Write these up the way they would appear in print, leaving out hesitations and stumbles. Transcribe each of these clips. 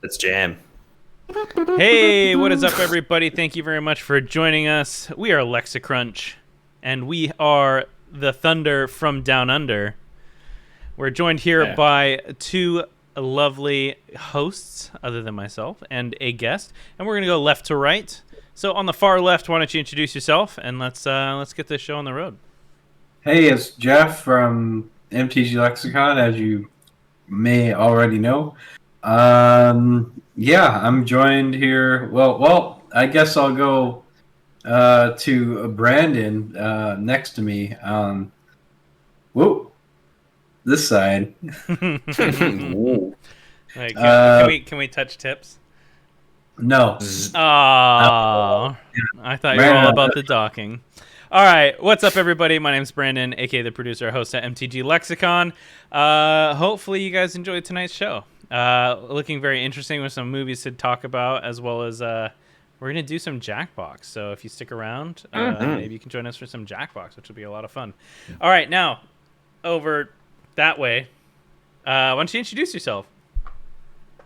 Let's jam. Hey, what is up, everybody? Thank you very much for joining us. We are LexaCrunch, and we are the Thunder from Down Under. We're joined here by two lovely hosts, other than myself, and a guest. And we're gonna go left to right. So on the far left, why don't you introduce yourself, and let's get this show on the road. Hey, it's Jeff from MTG Lexicon, as you may already know. Yeah, I'm joined here. Well, I guess I'll go to Brandon next to me. Whoa, this side. Like, can we touch tips? No. Oh, I thought you were all about the docking. All right, what's up, everybody? My name's Brandon, aka the producer, host at MTG Lexicon. Hopefully, you guys enjoyed tonight's show. Looking very interesting with some movies to talk about, as well as we're gonna do some Jackbox. So if you stick around, maybe you can join us for some Jackbox, which will be a lot of fun. All right, now over that way. Why don't you introduce yourself?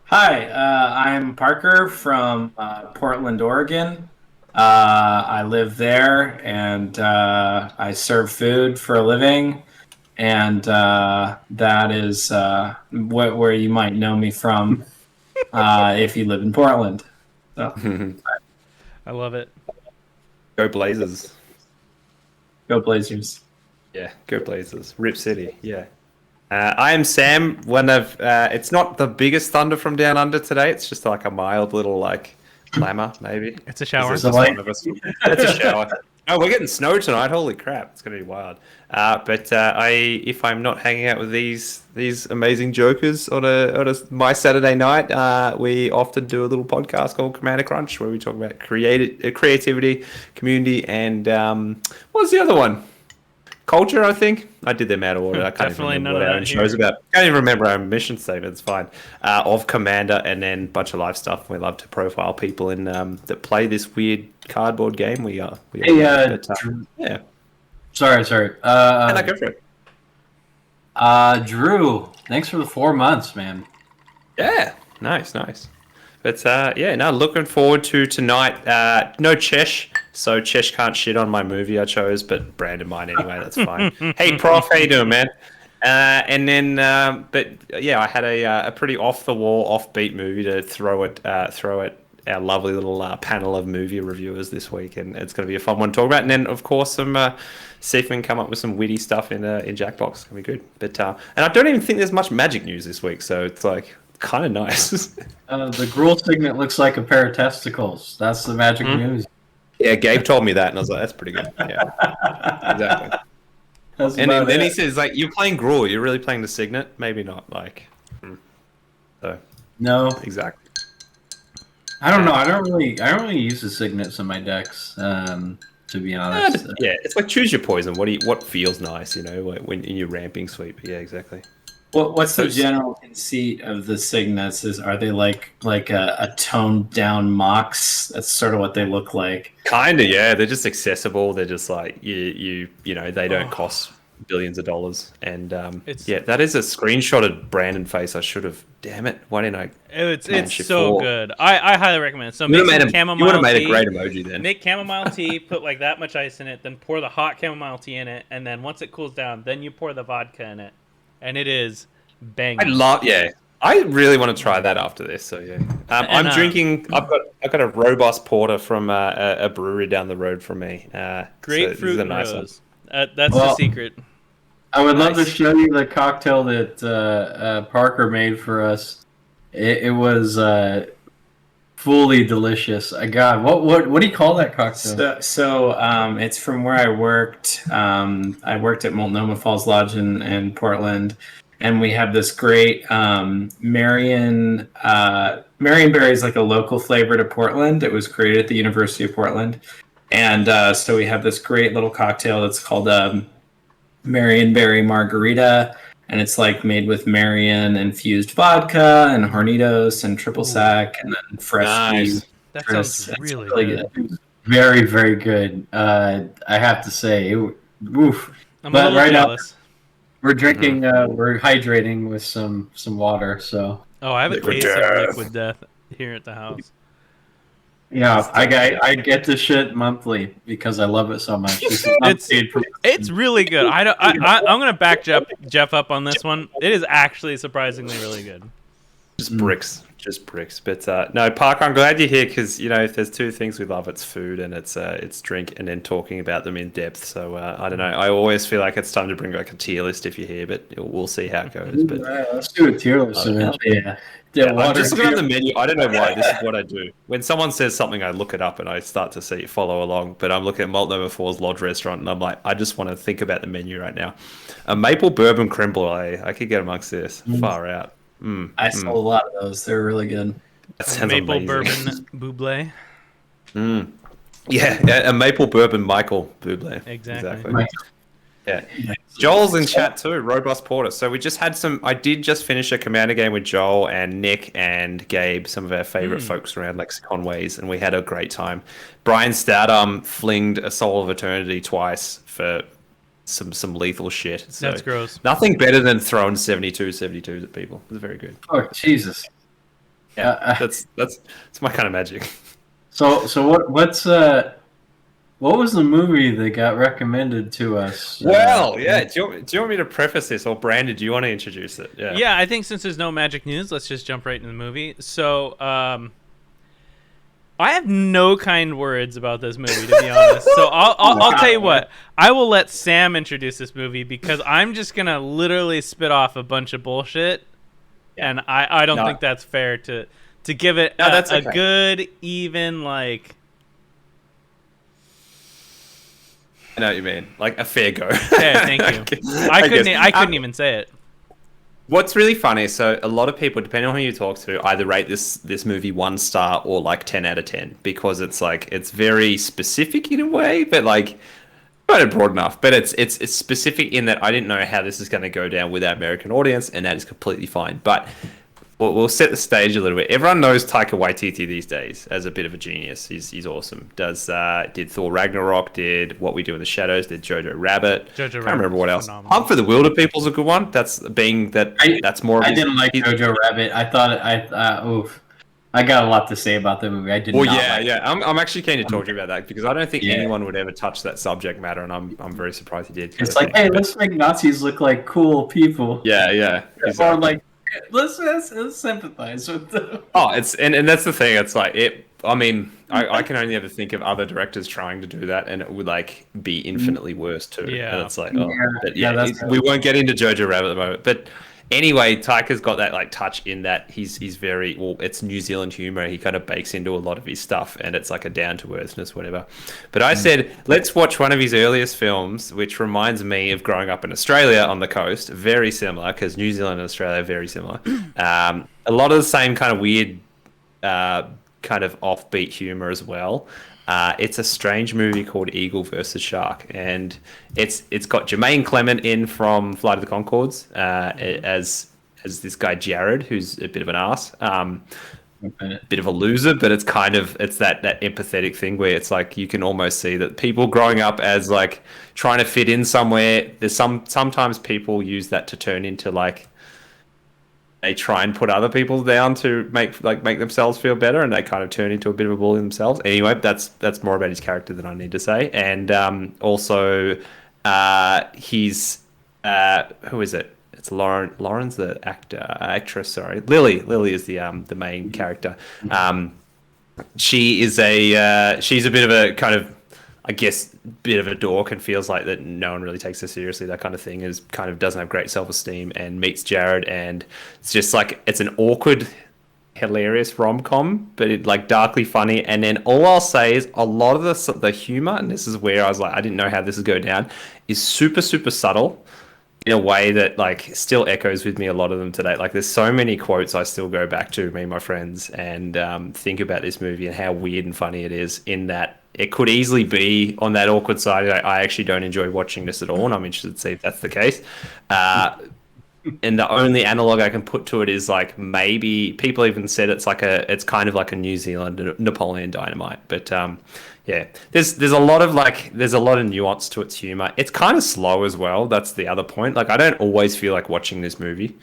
Hi, I'm Parker from Portland, Oregon. I live there, and I serve food for a living, and that is where you might know me from if you live in Portland. So. I love it. Go Blazers. Go Blazers. Yeah, go Blazers. Rip City, yeah. I am Sam, one of... it's not the biggest Thunder from Down Under today, it's just like a mild little, like, glamour, maybe. It's a shower. It's a shower. Oh, we're getting snow tonight. Holy crap. It's going to be wild. But if I'm not hanging out with these amazing jokers on my Saturday night, we often do a little podcast called Commander Crunch where we talk about creativity, community, and what was the other one? Culture, I think. I did them out of order. I can't even remember what our own show's about. I can't even remember our mission statement. It's fine. Of Commander, and then a bunch of life stuff. We love to profile people in that play this weird cardboard game. Yeah. Sorry. Go for it. Drew, thanks for the 4 months, man. Yeah, nice. But looking forward to tonight. No Chesh, so Chesh can't shit on my movie I chose, but Brandon might anyway. That's fine. Hey, Prof, how you doing, man? And then, I had a pretty off the wall, offbeat movie to throw at our lovely little panel of movie reviewers this week, and it's going to be a fun one to talk about. And then, of course, see if we can come up with some witty stuff in Jackbox. It's going to be good. But and I don't even think there's much Magic news this week, so it's like kind of nice. The Gruul signet looks like a pair of testicles. That's the Magic news. Yeah, Gabe told me that, and I was like, that's pretty good. Yeah, exactly. And then he says, like, you're playing Gruul, you're really playing the signet? Maybe not, like. So. No. Exactly. I don't know. I don't really use the signets in my decks, to be honest. Yeah, it's like choose your poison. What feels nice, when in your ramping sweep. Yeah, exactly. What's the general conceit of the signets? Are they like a toned down mox? That's sort of what they look like. Kinda, yeah. They're just accessible. They're just like they don't cost billions of dollars. And that is a screenshot of Brandon face. I should have. Damn it! Why didn't I? It's so good. I highly recommend it. So you would have made a great emoji then. Make chamomile tea, put like that much ice in it, then pour the hot chamomile tea in it, and then once it cools down, then you pour the vodka in it. And it is banging. I really want to try that after this. So yeah, I'm drinking. I've got a robust porter from a brewery down the road from me. Grapefruit and rose. That's the secret. I would love to show you the cocktail that Parker made for us. It was fully delicious. God, what do you call that cocktail? So it's from where I worked. I worked at Multnomah Falls Lodge in Portland, and we have this great Marion Berry is like a local flavor to Portland. It was created at the University of Portland, and so we have this great little cocktail that's called Marion Berry Margarita. And it's like made with Marion infused vodka and Hornitos and triple sec and then fresh squeezed. That sounds really good. Very, very good. I have to say, oof. I'm a little jealous. We're drinking. We're hydrating with some water. So Oh, I have a Liquid case of Death. Liquid Death here at the house. Yeah, I get this shit monthly because I love it so much. This is not paid promotion. It's really good. I'm gonna back Jeff up on this one. It is actually surprisingly really good. Just bricks. But no, Parker, I'm glad you're here because if there's two things we love, it's food and it's drink, and then talking about them in depth. So I don't know. I always feel like it's time to bring like a tier list if you're here, but we'll see how it goes. But Let's do a tier list eventually. I'm just looking at the menu. I don't know why. This is what I do. When someone says something, I look it up and I start to follow along. But I'm looking at Malt Number 4's Lodge Restaurant, and I'm like, I just want to think about the menu right now. A maple bourbon creme brulee. I could get amongst this. Far out. I sold a lot of those. They're really good. That sounds Maple amazing. bourbon buble. Yeah, a maple bourbon Michael Bublé. Exactly. Yeah. Joel's in chat too, Robust Porter. So we just had I did just finish a Commander game with Joel and Nick and Gabe, some of our favorite folks around Lexicon Ways, and we had a great time. Brian Stoutham flinged a Soul of Eternity twice for some lethal shit. So That's gross. Nothing better than throwing 72s at people. It was very good. Oh Jesus! Yeah, that's my kind of magic. So what was the movie that got recommended to us? Well, yeah. Do you want me to preface this, or Brandon? Do you want to introduce it? Yeah, I think since there's no magic news, let's just jump right into the movie. So, I have no kind words about this movie, to be honest. So I'll tell you what. I will let Sam introduce this movie because I'm just gonna literally spit off a bunch of bullshit, and I don't think that's fair to give it a good even like. I know what you mean, like a fair go. Yeah, thank you. I couldn't even say it. What's really funny, so a lot of people, depending on who you talk to, either rate this movie 1 star or like 10 out of 10 because it's very specific in a way, but like not broad enough. But it's specific in that I didn't know how this is going to go down with our American audience, and that is completely fine. But we'll set the stage a little bit. Everyone knows Taika Waititi these days as a bit of a genius. He's awesome. Did Thor Ragnarok, did What We Do in the Shadows, did Jojo Rabbit. I can't remember what else. Phenomenal. Hunt for the Wilder People's a good one. That's more. I didn't like Jojo Rabbit. I thought I got a lot to say about the movie. I did. Well, not yeah. I'm actually keen to talk to you about that because I don't think anyone would ever touch that subject matter, and I'm very surprised he did. It's like, hey, let's make Nazis look like cool people. Yeah. Exactly. Or like. Let's sympathize with them. Oh, and that's the thing. It's like it. I mean, I can only ever think of other directors trying to do that, and it would like be infinitely worse too. Yeah, and it's like, we won't get into Jojo Rabbit at the moment, but anyway, Taika's got that like touch in that he's very it's New Zealand humor. He kind of bakes into a lot of his stuff, and it's like a down to earthness, whatever. But I said, let's watch one of his earliest films, which reminds me of growing up in Australia on the coast. Very similar, because New Zealand and Australia are very similar. A lot of the same kind of weird, kind of offbeat humor as well. It's a strange movie called Eagle versus Shark, and it's got Jermaine Clement in from Flight of the Conchords as this guy Jared, who's a bit of an ass, bit of a loser, but it's that empathetic thing where it's like you can almost see that people growing up as like trying to fit in somewhere. There's sometimes people use that to turn into like. They try and put other people down to make themselves feel better, and they kind of turn into a bit of a bully themselves. Anyway, that's more about his character than I need to say. And also, he's who is it? It's Lauren. Lauren's the actress. Sorry, Lily is the main character. She's a bit of a kind of, I guess, bit of a dork and feels like that no one really takes her seriously. That kind of thing is kind of doesn't have great self-esteem and meets Jared, and it's just like it's an awkward, hilarious rom-com, but it like darkly funny. And then all I'll say is a lot of the humor, and this is where I was like, I didn't know how this would go down, is super subtle in a way that like still echoes with me a lot of them today. Like there's so many quotes I still go back to, me and my friends, and think about this movie and how weird and funny it is, in that it could easily be on that awkward side. I actually don't enjoy watching this at all, and I'm interested to see if that's the case. And the only analog I can put to it is like maybe people even said it's kind of like a New Zealand Napoleon Dynamite, but yeah, there's a lot of nuance to its humor. It's kind of slow as well. That's the other point. Like I don't always feel like watching this movie.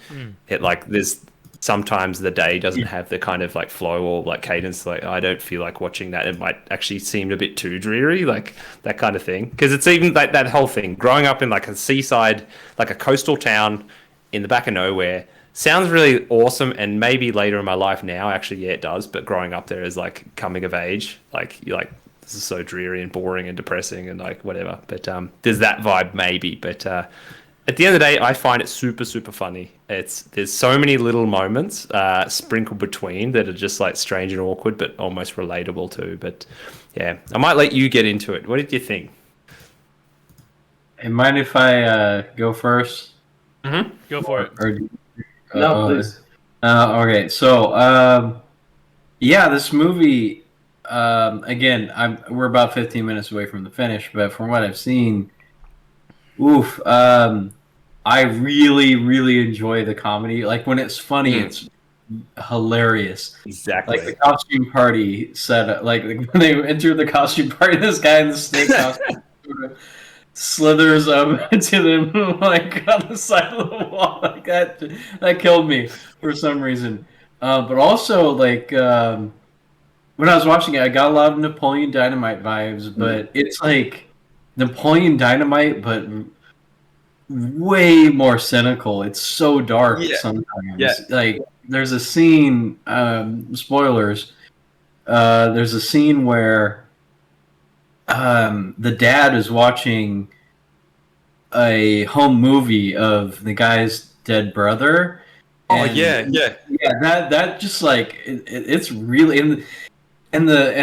It like there's sometimes the day doesn't have the kind of like flow or like cadence. Like I don't feel like watching that. It might actually seem a bit too dreary, like that kind of thing. Because it's even like that whole thing. Growing up in like a seaside, like a coastal town in the back of nowhere, sounds really awesome. And maybe later in my life now, actually, yeah, it does. But growing up there is like coming of age. Like you're like, this is so dreary and boring and depressing and like whatever. But there's that vibe maybe. But at the end of the day, I find it super, super funny. There's so many little moments sprinkled between that are just like strange and awkward, but almost relatable too. But yeah, I might let you get into it. What did you think? Hey, mind if I go first? Mm-hmm. Go for it. No, please. Okay, so yeah, this movie. Again, we're about 15 minutes away from the finish, but from what I've seen, oof. I really, really enjoy the comedy. Like when it's funny, it's hilarious. Exactly. Like the costume party set, like when they enter the costume party, this guy in the snake costume sort of slithers up to them like on the side of the wall. Like that killed me for some reason. But also like when I was watching it, I got a lot of Napoleon Dynamite vibes, but it's like Napoleon Dynamite, but way more cynical. It's so dark sometimes. Yeah. Like there's a scene, spoilers. There's a scene where the dad is watching a home movie of the guy's dead brother. Yeah. That just like it's really the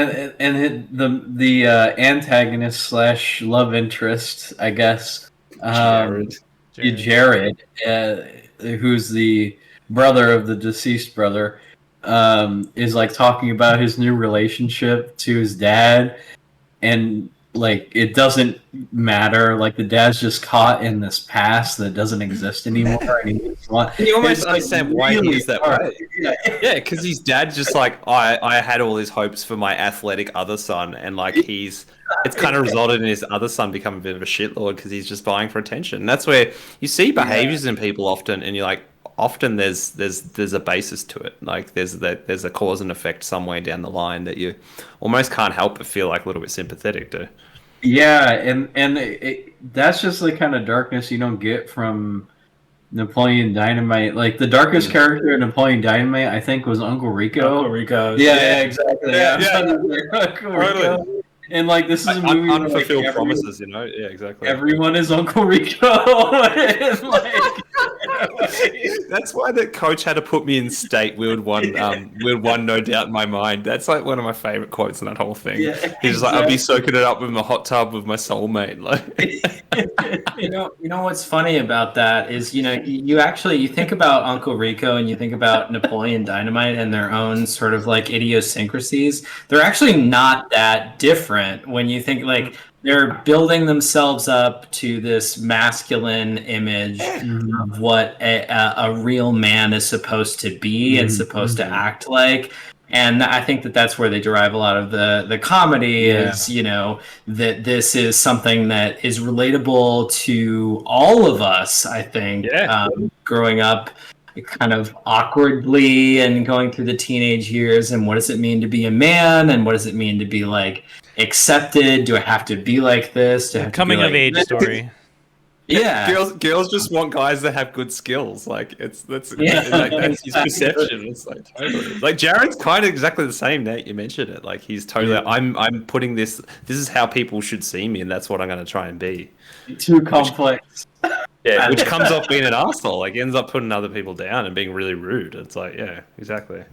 antagonist slash love interest, I guess. Jared, who's the brother of the deceased brother, is like talking about his new relationship to his dad, and like it doesn't matter. Like the dad's just caught in this past that doesn't exist anymore. And you almost understand why he is that way. Yeah, because his dad's just like, I had all his hopes for my athletic other son, and like it's kind of resulted in his other son becoming a bit of a shitlord because he's just vying for attention. And that's where you see behaviors in people often, and you're like, often there's a basis to it. Like there's a cause and effect somewhere down the line that you almost can't help but feel like a little bit sympathetic to. Yeah, and that's just the kind of darkness you don't get from Napoleon Dynamite. Like the darkest character in Napoleon Dynamite, I think, was Uncle Rico. Uncle Rico. Yeah, exactly. Yeah. Uncle Rico. And like this is a movie unfulfilled promises, you know? Yeah, exactly. Everyone is Uncle Rico. That's why the coach had to put me in state. We'll one no doubt in my mind. That's like one of my favorite quotes in that whole thing. Yeah, He's just like, I'll be soaking it up with my hot tub with my soulmate. Like, you know what's funny about that is, you think about Uncle Rico and you think about Napoleon Dynamite and their own sort of like idiosyncrasies. They're actually not that different when you think like they're building themselves up to this masculine image of what a real man is supposed to be and supposed to act like. And I think that's where they derive a lot of the comedy is, that this is something that is relatable to all of us, I think, growing up kind of awkwardly and going through the teenage years. And what does it mean to be a man? And what does it mean to be like accepted? Do I have to be like this? Coming of age story. Yeah, girls just want guys that have good skills. Like that's his perception. It's like totally like Jared's kind of exactly the same. Now you mentioned it, like he's totally. I'm putting this. This is how people should see me, and that's what I'm going to try and be. Too complex. Which comes off being an asshole. Like ends up putting other people down and being really rude. It's like, yeah, exactly.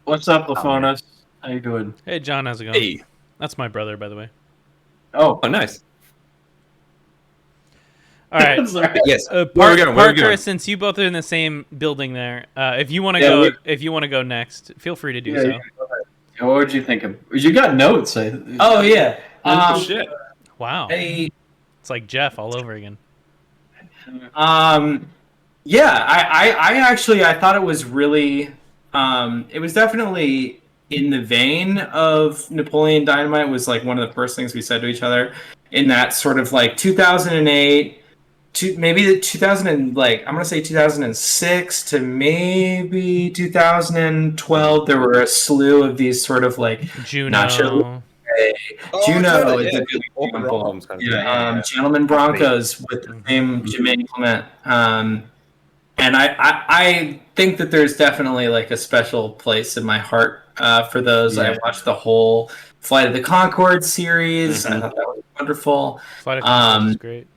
What's up, Lafonas? How you doing? Hey, John, how's it going? Hey. That's my brother, by the way. Oh, nice. All right. Yes. Parker, since you both are in the same building there, if you want to go next, feel free to do so. What would you think of? You got notes. Oh yeah. Shit. Wow. Hey. It's like Jeff all over again. Yeah. I thought it was really. It was definitely in the vein of Napoleon Dynamite. Was like one of the first things we said to each other in that sort of like 2008. maybe the 2000 and like I'm gonna say 2006 to maybe 2012. There were a slew of these sort of like Juno. Juno totally, is yeah. a good Walking example. Rollins kind of thing, yeah. Gentlemen Broncos with the same Jermaine Clement. And I think that there's definitely like a special place in my heart for those. Yeah. I watched the whole Flight of the Conchords series. I thought that was wonderful. Flight of Conchords is great.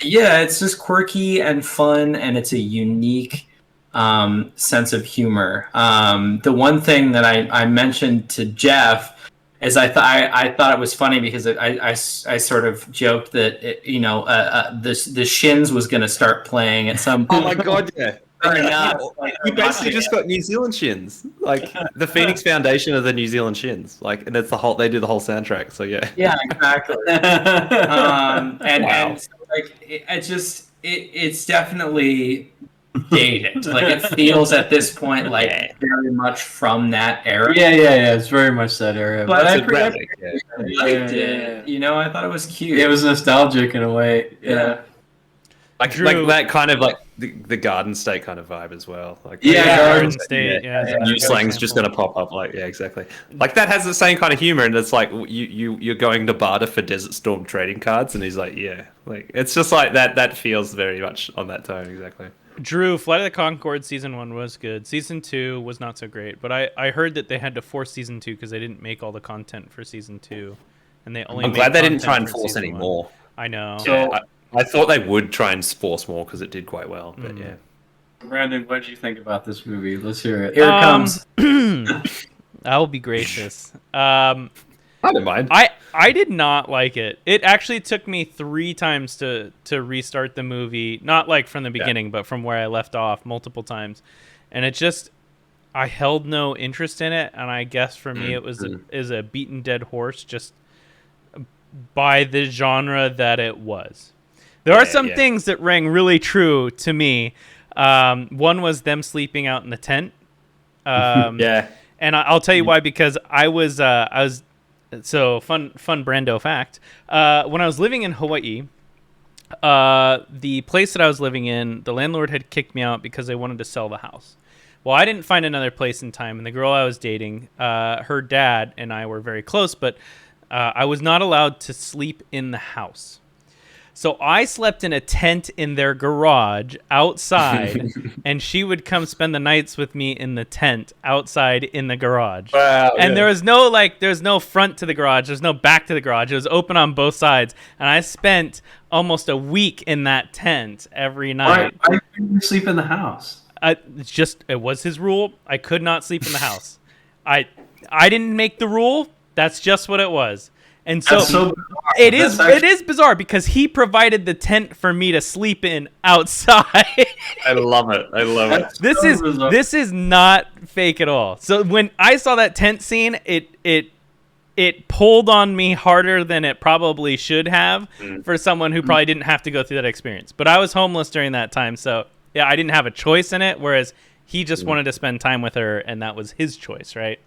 Yeah, it's just quirky and fun, and it's a unique sense of humor. The one thing that I mentioned to Jeff is I thought it was funny because I sort of joked that the Shins was going to start playing at some Oh point. my god, yeah. You basically just got New Zealand Shins, like the Phoenix Foundation of the New Zealand Shins, like, and it's they do the whole soundtrack. So yeah, exactly. And so, like it's definitely dated. Like it feels at this point like very much from that era. Yeah. It's very much that era. But I relic, liked it. You know, I thought it was cute. It was nostalgic in a way. Yeah. like that kind of like the Garden State kind of vibe as well. Like Garden State. New slang's just gonna pop up. Like exactly. Like that has the same kind of humor, and it's like you're going to barter for Desert Storm trading cards, and he's like, yeah, like it's just like that. That feels very much on that tone. Exactly. Drew, Flight of the Conchords season 1 was good. Season 2 was not so great, but I heard that they had to force season 2 because they didn't make all the content for season 2, and they only. I'm glad they didn't try and force any more. I know. So I thought they would try and force more because it did quite well, but yeah. Brandon, what did you think about this movie? Let's hear it. Here it comes. I'll be gracious. I don't mind. I did not like it. It actually took me 3 times to restart the movie, not like from the beginning, but from where I left off multiple times, and I held no interest in it, and I guess for me it was a beaten dead horse just by the genre that it was. There are some things that rang really true to me. One was them sleeping out in the tent. And I'll tell you why, because I was so fun Brando fact. When I was living in Hawaii, the place that I was living in, the landlord had kicked me out because they wanted to sell the house. Well, I didn't find another place in time, and the girl I was dating, her dad and I were very close, but I was not allowed to sleep in the house. So I slept in a tent in their garage outside, and she would come spend the nights with me in the tent outside in the garage. Wow, and there's no front to the garage. There's no back to the garage. It was open on both sides. And I spent almost a week in that tent every night. Why couldn't you sleep in the house? It was his rule. I could not sleep in the house. I didn't make the rule. That's just what it was. And so it is bizarre because he provided the tent for me to sleep in outside. I love it. This is not fake at all. So when I saw that tent scene, it pulled on me harder than it probably should have for someone who probably didn't have to go through that experience. But I was homeless during that time, so yeah, I didn't have a choice in it, whereas he just wanted to spend time with her, and that was his choice, right?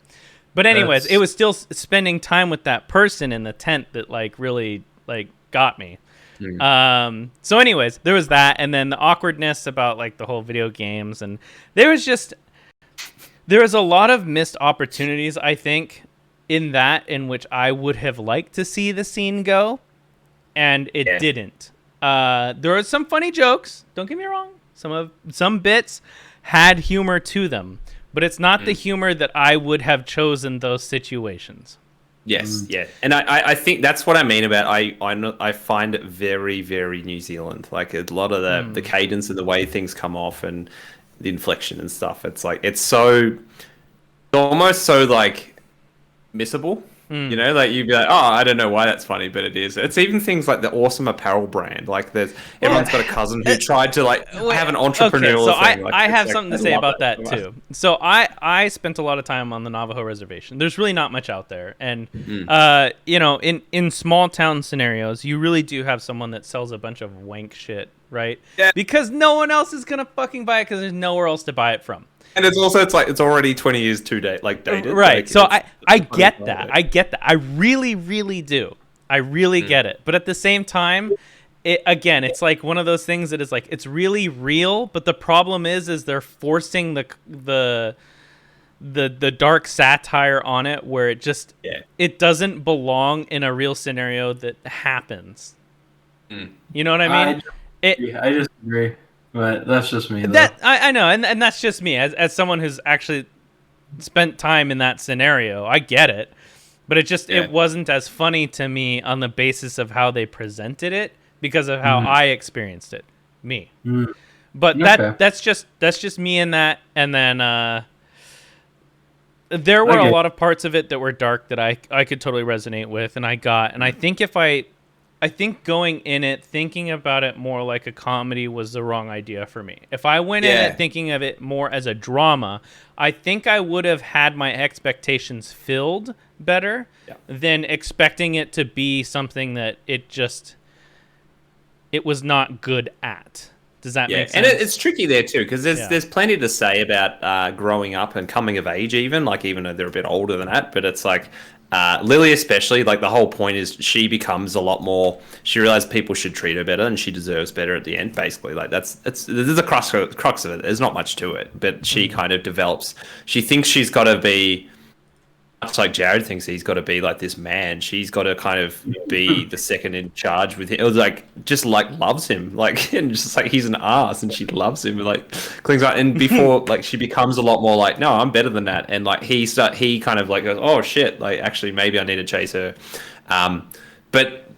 But anyways, it was still spending time with that person in the tent that really got me. So anyways, there was that, and then the awkwardness about the whole video games, and there was a lot of missed opportunities, I think, in which I would have liked to see the scene go, and it didn't. There were some funny jokes, don't get me wrong. Some bits had humor to them. But it's not the humor that I would have chosen those situations. Yes, yeah. And I think that's what I mean about I find it very, very New Zealand. Like a lot of the cadence and the way things come off and the inflection and stuff. It's it's almost so missable. You know, you'd be like, oh, I don't know why that's funny, but it is. It's even things like the awesome apparel brand. Everyone's got a cousin who tried to have an entrepreneurial thing. I have something to say about that too. So I spent a lot of time on the Navajo reservation. There's really not much out there, and in small town scenarios, you really do have someone that sells a bunch of wank shit, right? Yeah. Because no one else is gonna fucking buy it because there's nowhere else to buy it from. And it's also it's already 20 years too dated. Right. So I get that. I get that. I really, really do. I really get it. But at the same time, again, it's like one of those things that is like it's really real, but the problem is they're forcing the dark satire on it where it just it doesn't belong in a real scenario that happens. You know what I mean? I just agree, but that's just me. That I know, and that's just me as someone who's actually spent time in that scenario. I get it, but it wasn't as funny to me on the basis of how they presented it because of how I experienced it. Me, but that's just me in that, and then. There were a lot of parts of it that were dark that I could totally resonate with, and I think I think going in it, thinking about it more like a comedy was the wrong idea for me. If I went in it thinking of it more as a drama, I think I would have had my expectations filled better than expecting it to be something that it was not good at. Does that make sense? And it's tricky there too, because there's plenty to say about growing up and coming of age, even though they're a bit older than that. But it's like Lily, especially, like the whole point is she becomes a lot more. She realizes people should treat her better, and she deserves better at the end. Basically, like there's the crux of it. There's not much to it, but she kind of develops. She thinks she's got to be. Much like Jared thinks he's got to be like this man, she's got to kind of be the second in charge with him. It was like just like loves him, like and just like he's an ass, and she loves him, like clings on. And before like she becomes a lot more like, no, I'm better than that. And like he kind of like goes, oh shit, like actually maybe I need to chase her. But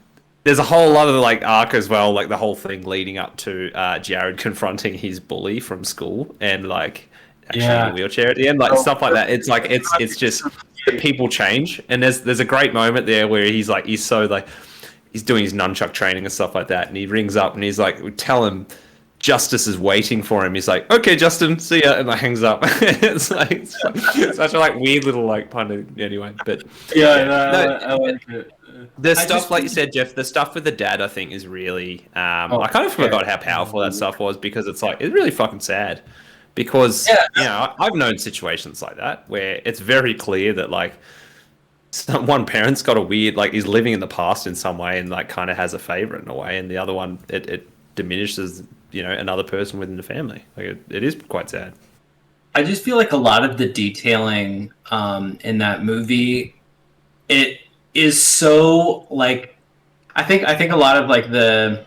there's a whole other like arc as well, like the whole thing leading up to Jared confronting his bully from school and like actually in a wheelchair at the end, like stuff like that. It's like it's just. People change, and there's a great moment there where he's doing his nunchuck training and stuff like that, and he rings up and he's like, tell him Justice is waiting for him. He's like, okay, Justin, see ya, and like hangs up. It's like such a like weird little like pun anyway. But I like it. The stuff, like you said, Jeff, the stuff with the dad, I think, is really. I kind of forgot how powerful that stuff was, because it's like it's really fucking sad. Because I've known situations like that where it's very clear that like one parent's got a weird, like is living in the past in some way and like kind of has a favorite in a way, and the other one it diminishes another person within the family. Like it is quite sad. I just feel like a lot of the detailing in that movie, it is so like I think a lot of like the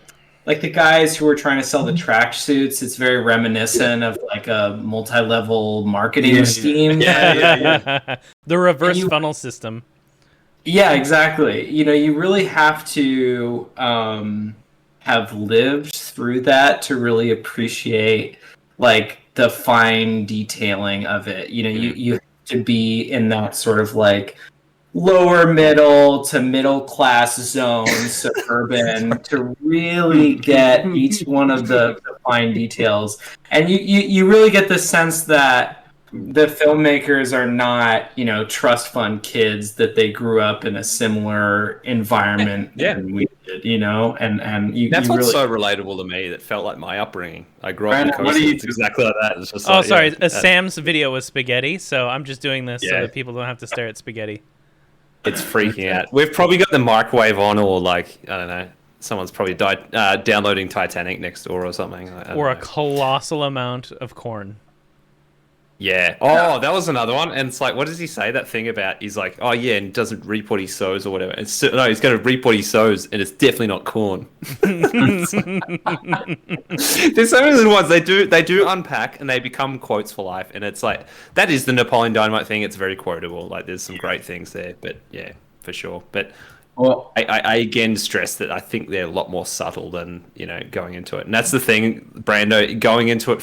guys who were trying to sell the tracksuits, it's very reminiscent of like a multi-level marketing scheme. The reverse funnel system. Yeah, exactly. You really have to have lived through that to really appreciate like the fine detailing of it. You have to be in that sort of like lower middle to middle class zone, suburban, to really get each one of the fine details. And you really get the sense that the filmmakers are not, trust fund kids, that they grew up in a similar environment than we did, and that's what's really... so relatable to me. That felt like my upbringing. I grew up in Costa. It's exactly like that. It's just Sam's video was spaghetti, so I'm just doing this so that people don't have to stare at spaghetti. It's freaking out. We've probably got the microwave on, or like I don't know, someone's probably downloading Titanic next door or something. Or a colossal amount of corn. Yeah. Oh, that was another one. And it's like, what does he say? That thing about he's like, oh yeah, and doesn't reap what he sows or whatever. He's going to reap what he sows, and it's definitely not corn. There's so many little ones. They do unpack, and they become quotes for life. And it's like that is the Napoleon Dynamite thing. It's very quotable. Like there's some great things there, but yeah, for sure. But I again stress that I think they're a lot more subtle than going into it. And that's the thing, Brando, going into it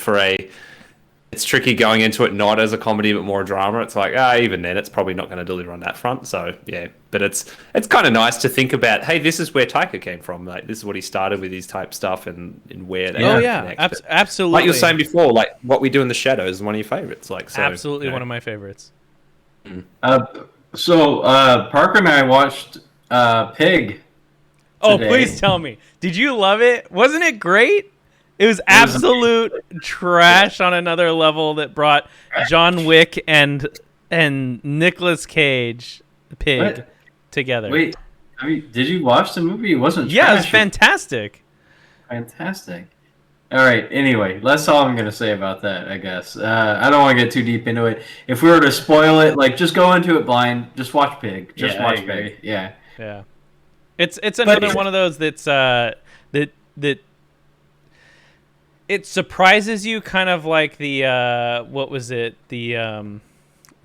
it's tricky going into it not as a comedy but more a drama. It's like, even then it's probably not going to deliver on that front. So yeah, but it's kind of nice to think about, hey, this is where Taika came from. Like this is what he started with, his type stuff and where they connect. Absolutely. Like you were saying before, like What We Do in the Shadows is one of your favorites. Like so, absolutely one of my favorites. So Parker and I watched Pig. Oh, please tell me. Did you love it? Wasn't it great? It was absolute trash on another level that brought John Wick and Nicolas Cage, Pig, together. Wait, did you watch the movie? It wasn't trash. Yeah, it was fantastic. fantastic. All right. Anyway, that's all I'm gonna say about that. I guess I don't want to get too deep into it. If we were to spoil it, like just go into it blind. Just watch Pig. Just Yeah, I watch agree. Pig. Yeah. Yeah. It's another one of those that's that it surprises you, kind of like the what was it, the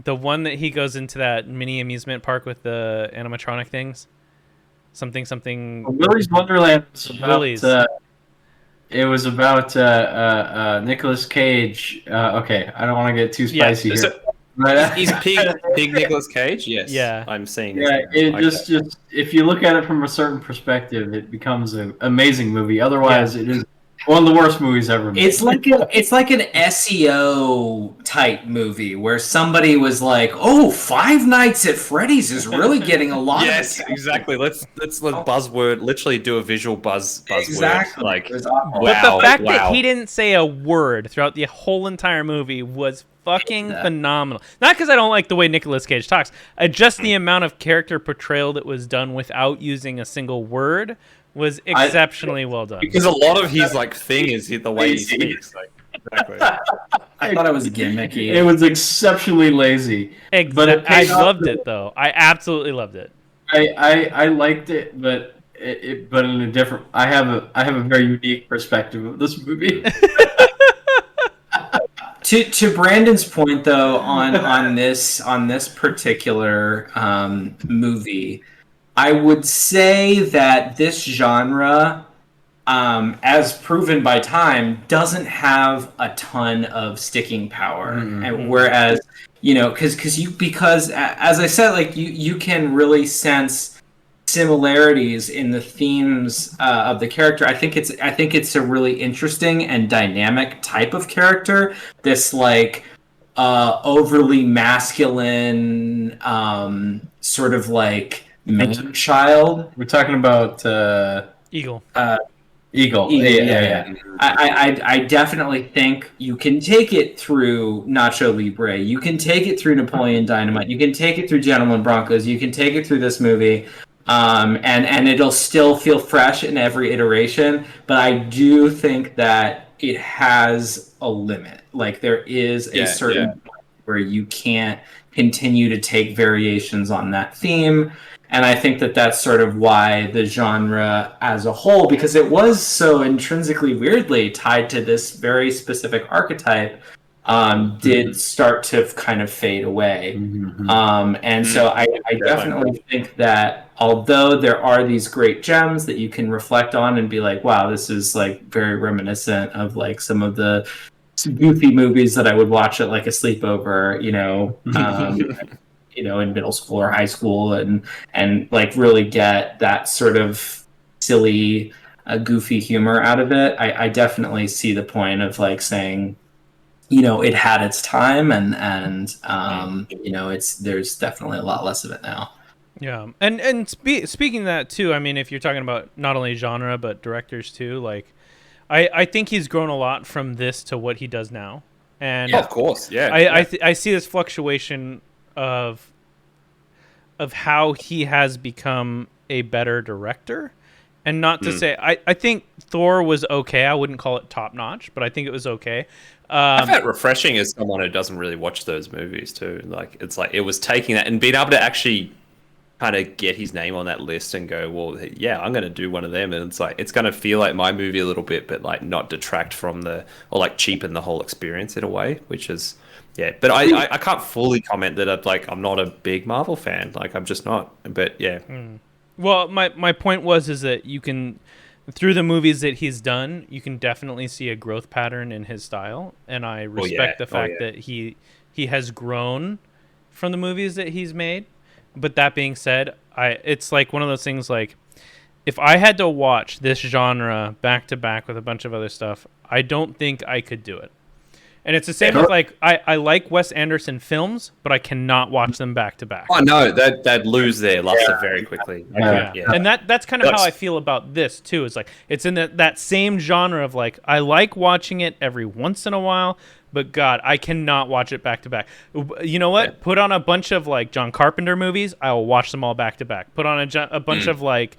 one that he goes into that mini amusement park with the animatronic things, something Willy's Wonderland was about, Willy's. it was about Nicolas Cage. Okay, I don't want to get too Yeah. spicy here. So, But, is Pig Nicolas Cage? Yes. Yeah. I'm seeing yeah, it. it Okay. just if you look at it from a certain perspective, it becomes an amazing movie. Otherwise, it is one of the worst movies ever made. It's like an SEO type movie where somebody was like, "Oh, Five Nights at Freddy's is really getting a lot Yes, of attention." exactly. Let's buzzword. Literally do a visual buzzword. Exactly. Like, It was awful. But the wow, fact that wow. he didn't say a word throughout the whole entire movie was fucking phenomenal. Not because I don't like the way Nicolas Cage talks, just the amount of character portrayal that was done without using a single word was exceptionally well done. Because a lot of his like thing is the way he speaks. Like, exactly. I thought it was gimmicky. It was exceptionally lazy. But it I paid off loved it though. I absolutely loved it. I liked it, but but in a different. I have a very unique perspective of this movie. To Brandon's point though on this particular movie, I would say that this genre, as proven by time, doesn't have a ton of sticking power. And whereas, because as I said, like you can really sense similarities in the themes of the character. I think it's a really interesting and dynamic type of character. This like overly masculine, sort of like man child. We're talking about Eagle. Eagle. Yeah. I definitely think you can take it through Nacho Libre. You can take it through Napoleon Dynamite. You can take it through Gentlemen Broncos. You can take it through this movie. And it'll still feel fresh in every iteration. But I do think that it has a limit. Like there is a certain point where you can't continue to take variations on that theme. And I think that that's sort of why the genre as a whole, because it was so intrinsically weirdly tied to this very specific archetype, did start to kind of fade away. And so I definitely think that although there are these great gems that you can reflect on and be like, wow, this is like very reminiscent of like some of the goofy movies that I would watch at like a sleepover, in middle school or high school, and like really get that sort of silly, goofy humor out of it. I definitely see the point of like saying, it had its time, and there's definitely a lot less of it now. Yeah, and speaking of that too, I mean, if you're talking about not only genre but directors too, like I think he's grown a lot from this to what he does now, and of course, yeah. I see this fluctuation of how he has become a better director. And not to say, I think Thor was okay. I wouldn't call it top notch, but I think it was okay. I found it refreshing as someone who doesn't really watch those movies too. Like it's like it was taking that and being able to actually kind of get his name on that list and go, well, yeah, I'm going to do one of them, and it's like it's going to feel like my movie a little bit, but like not detract from or like cheapen the whole experience in a way, which is. Yeah, but I can't fully comment that I'm not a big Marvel fan. Like I'm just not. But yeah. Well, my point is that you can, through the movies that he's done, you can definitely see a growth pattern in his style, and I respect the fact that he has grown from the movies that he's made. But that being said, it's like one of those things like if I had to watch this genre back to back with a bunch of other stuff, I don't think I could do it. And it's the same with like I like Wes Anderson films, but I cannot watch them back to back. Oh no, they'd lose their luster very quickly. Yeah. And that's kind of how I feel about this too. Is like it's in that same genre of like I like watching it every once in a while, but God, I cannot watch it back to back. You know what? Put on a bunch of like John Carpenter movies, I will watch them all back to back. Put on a bunch of like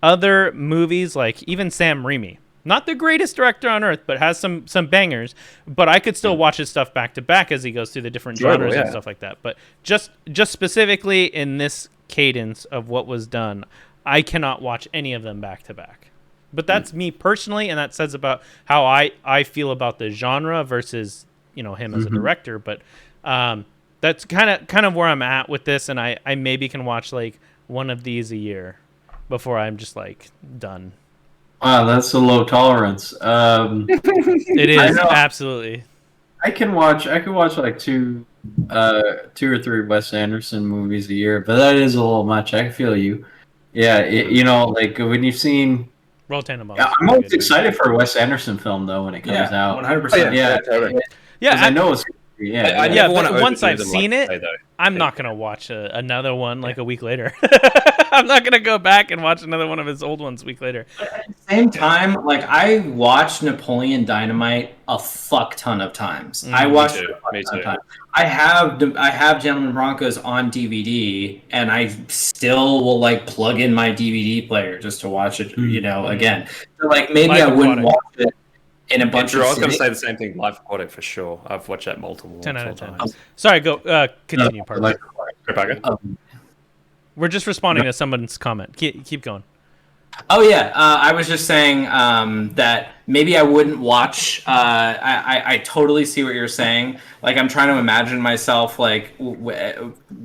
other movies, like even Sam Raimi. Not the greatest director on earth, but has some bangers. But I could still watch his stuff back to back as he goes through the different genres and stuff like that. But just specifically in this cadence of what was done, I cannot watch any of them back to back. But that's me personally, and that says about how I feel about the genre versus him as a director. But that's kind of where I'm at with this, and I maybe can watch like one of these a year before I'm just like done. Wow, that's a low tolerance. It is absolutely. I could watch like two or three Wes Anderson movies a year, but that is a little much. I feel you. Yeah, like when you've seen. Roll Tannenbaum. Yeah, I'm always excited for a Wes Anderson film though when it comes out. 100%. Yeah, totally. I know it's. But once I've seen it, I'm not gonna watch another one like a week later. I'm not gonna go back and watch another one of his old ones a week later. At the same time, like I watched Napoleon Dynamite a fuck ton of times. I watched it a fuck ton of times. I have Gentleman Broncos on DVD, and I still will like plug in my DVD player just to watch it. Again, so, like maybe I wouldn't watch it. In a bunch I was going to say the same thing. Live Aquatic for sure. I've watched that multiple 10 out of 10. times. Sorry, go continue. Parker. We're just responding to someone's comment. Keep going. Oh yeah, I was just saying that maybe I wouldn't watch. I totally see what you're saying. Like I'm trying to imagine myself like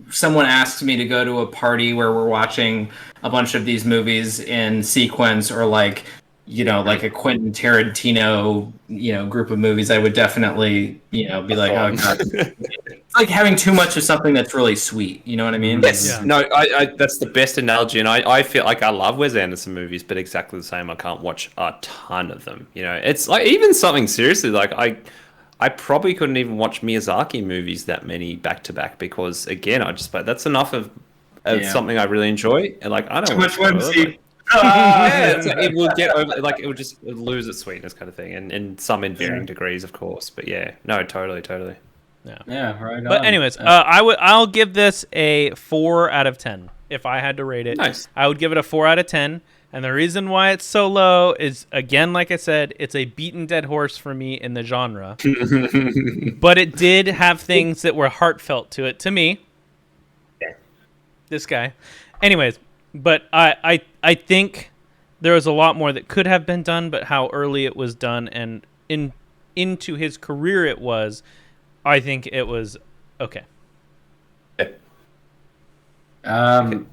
someone asks me to go to a party where we're watching a bunch of these movies in sequence, or like a Quentin Tarantino, group of movies. I would definitely, be like, oh god, it's like having too much of something that's really sweet. You know what I mean? Yes. Yeah. No, I that's the best analogy, and I feel like I love Wes Anderson movies, but exactly the same. I can't watch a ton of them. It's like even something seriously like I probably couldn't even watch Miyazaki movies that many back to back because again, that's enough of something I really enjoy, and like I don't too much whimsy. It will get over, like it will just lose its sweetness, kind of thing, and some in varying degrees, of course. But totally. Yeah, right. But anyways, I'll give this a 4 out of 10 if I had to rate it. Nice. I would give it a 4 out of 10, and the reason why it's so low is again, like I said, it's a beaten dead horse for me in the genre. But it did have things that were heartfelt to it to me. This guy. Anyways. But I think there was a lot more that could have been done, but how early it was done and into his career it was, I think it was okay. I'm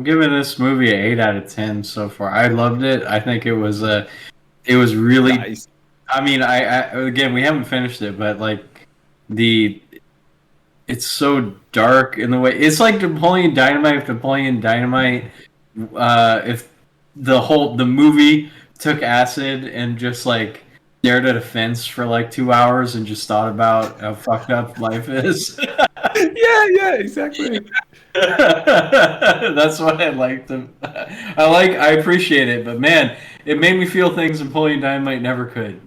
giving this movie an 8 out of 10 so far. I loved it. I think it was really nice. I mean, I again, we haven't finished it, but like it's so dark in the way. It's like Napoleon Dynamite. If Napoleon Dynamite, if the movie took acid and just like stared at a fence for like 2 hours and just thought about how fucked up life is. yeah, exactly. That's why I liked them. I appreciate it, but man, it made me feel things Napoleon Dynamite never could.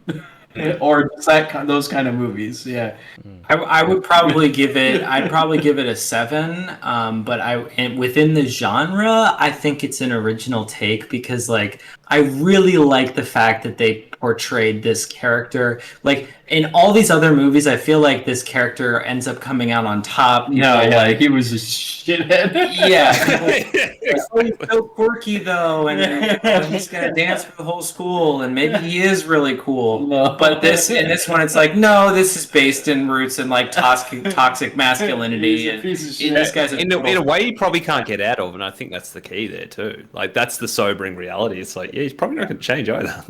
Or those kind of movies, yeah. I would probably give it. I'd probably give it a 7. But within the genre, I think it's an original take because, like, I really like the fact that they portrayed this character. Like in all these other movies, I feel like this character ends up coming out on top. Like he was a shithead. He's so quirky though, and he's gonna dance for the whole school, and maybe he is really cool. No. But this one, it's like, no, this is based in roots and like toxic masculinity, and this guy's in a way you probably can't get out of, and I think that's the key there too. Like that's the sobering reality. It's like, yeah, he's probably not going to change either.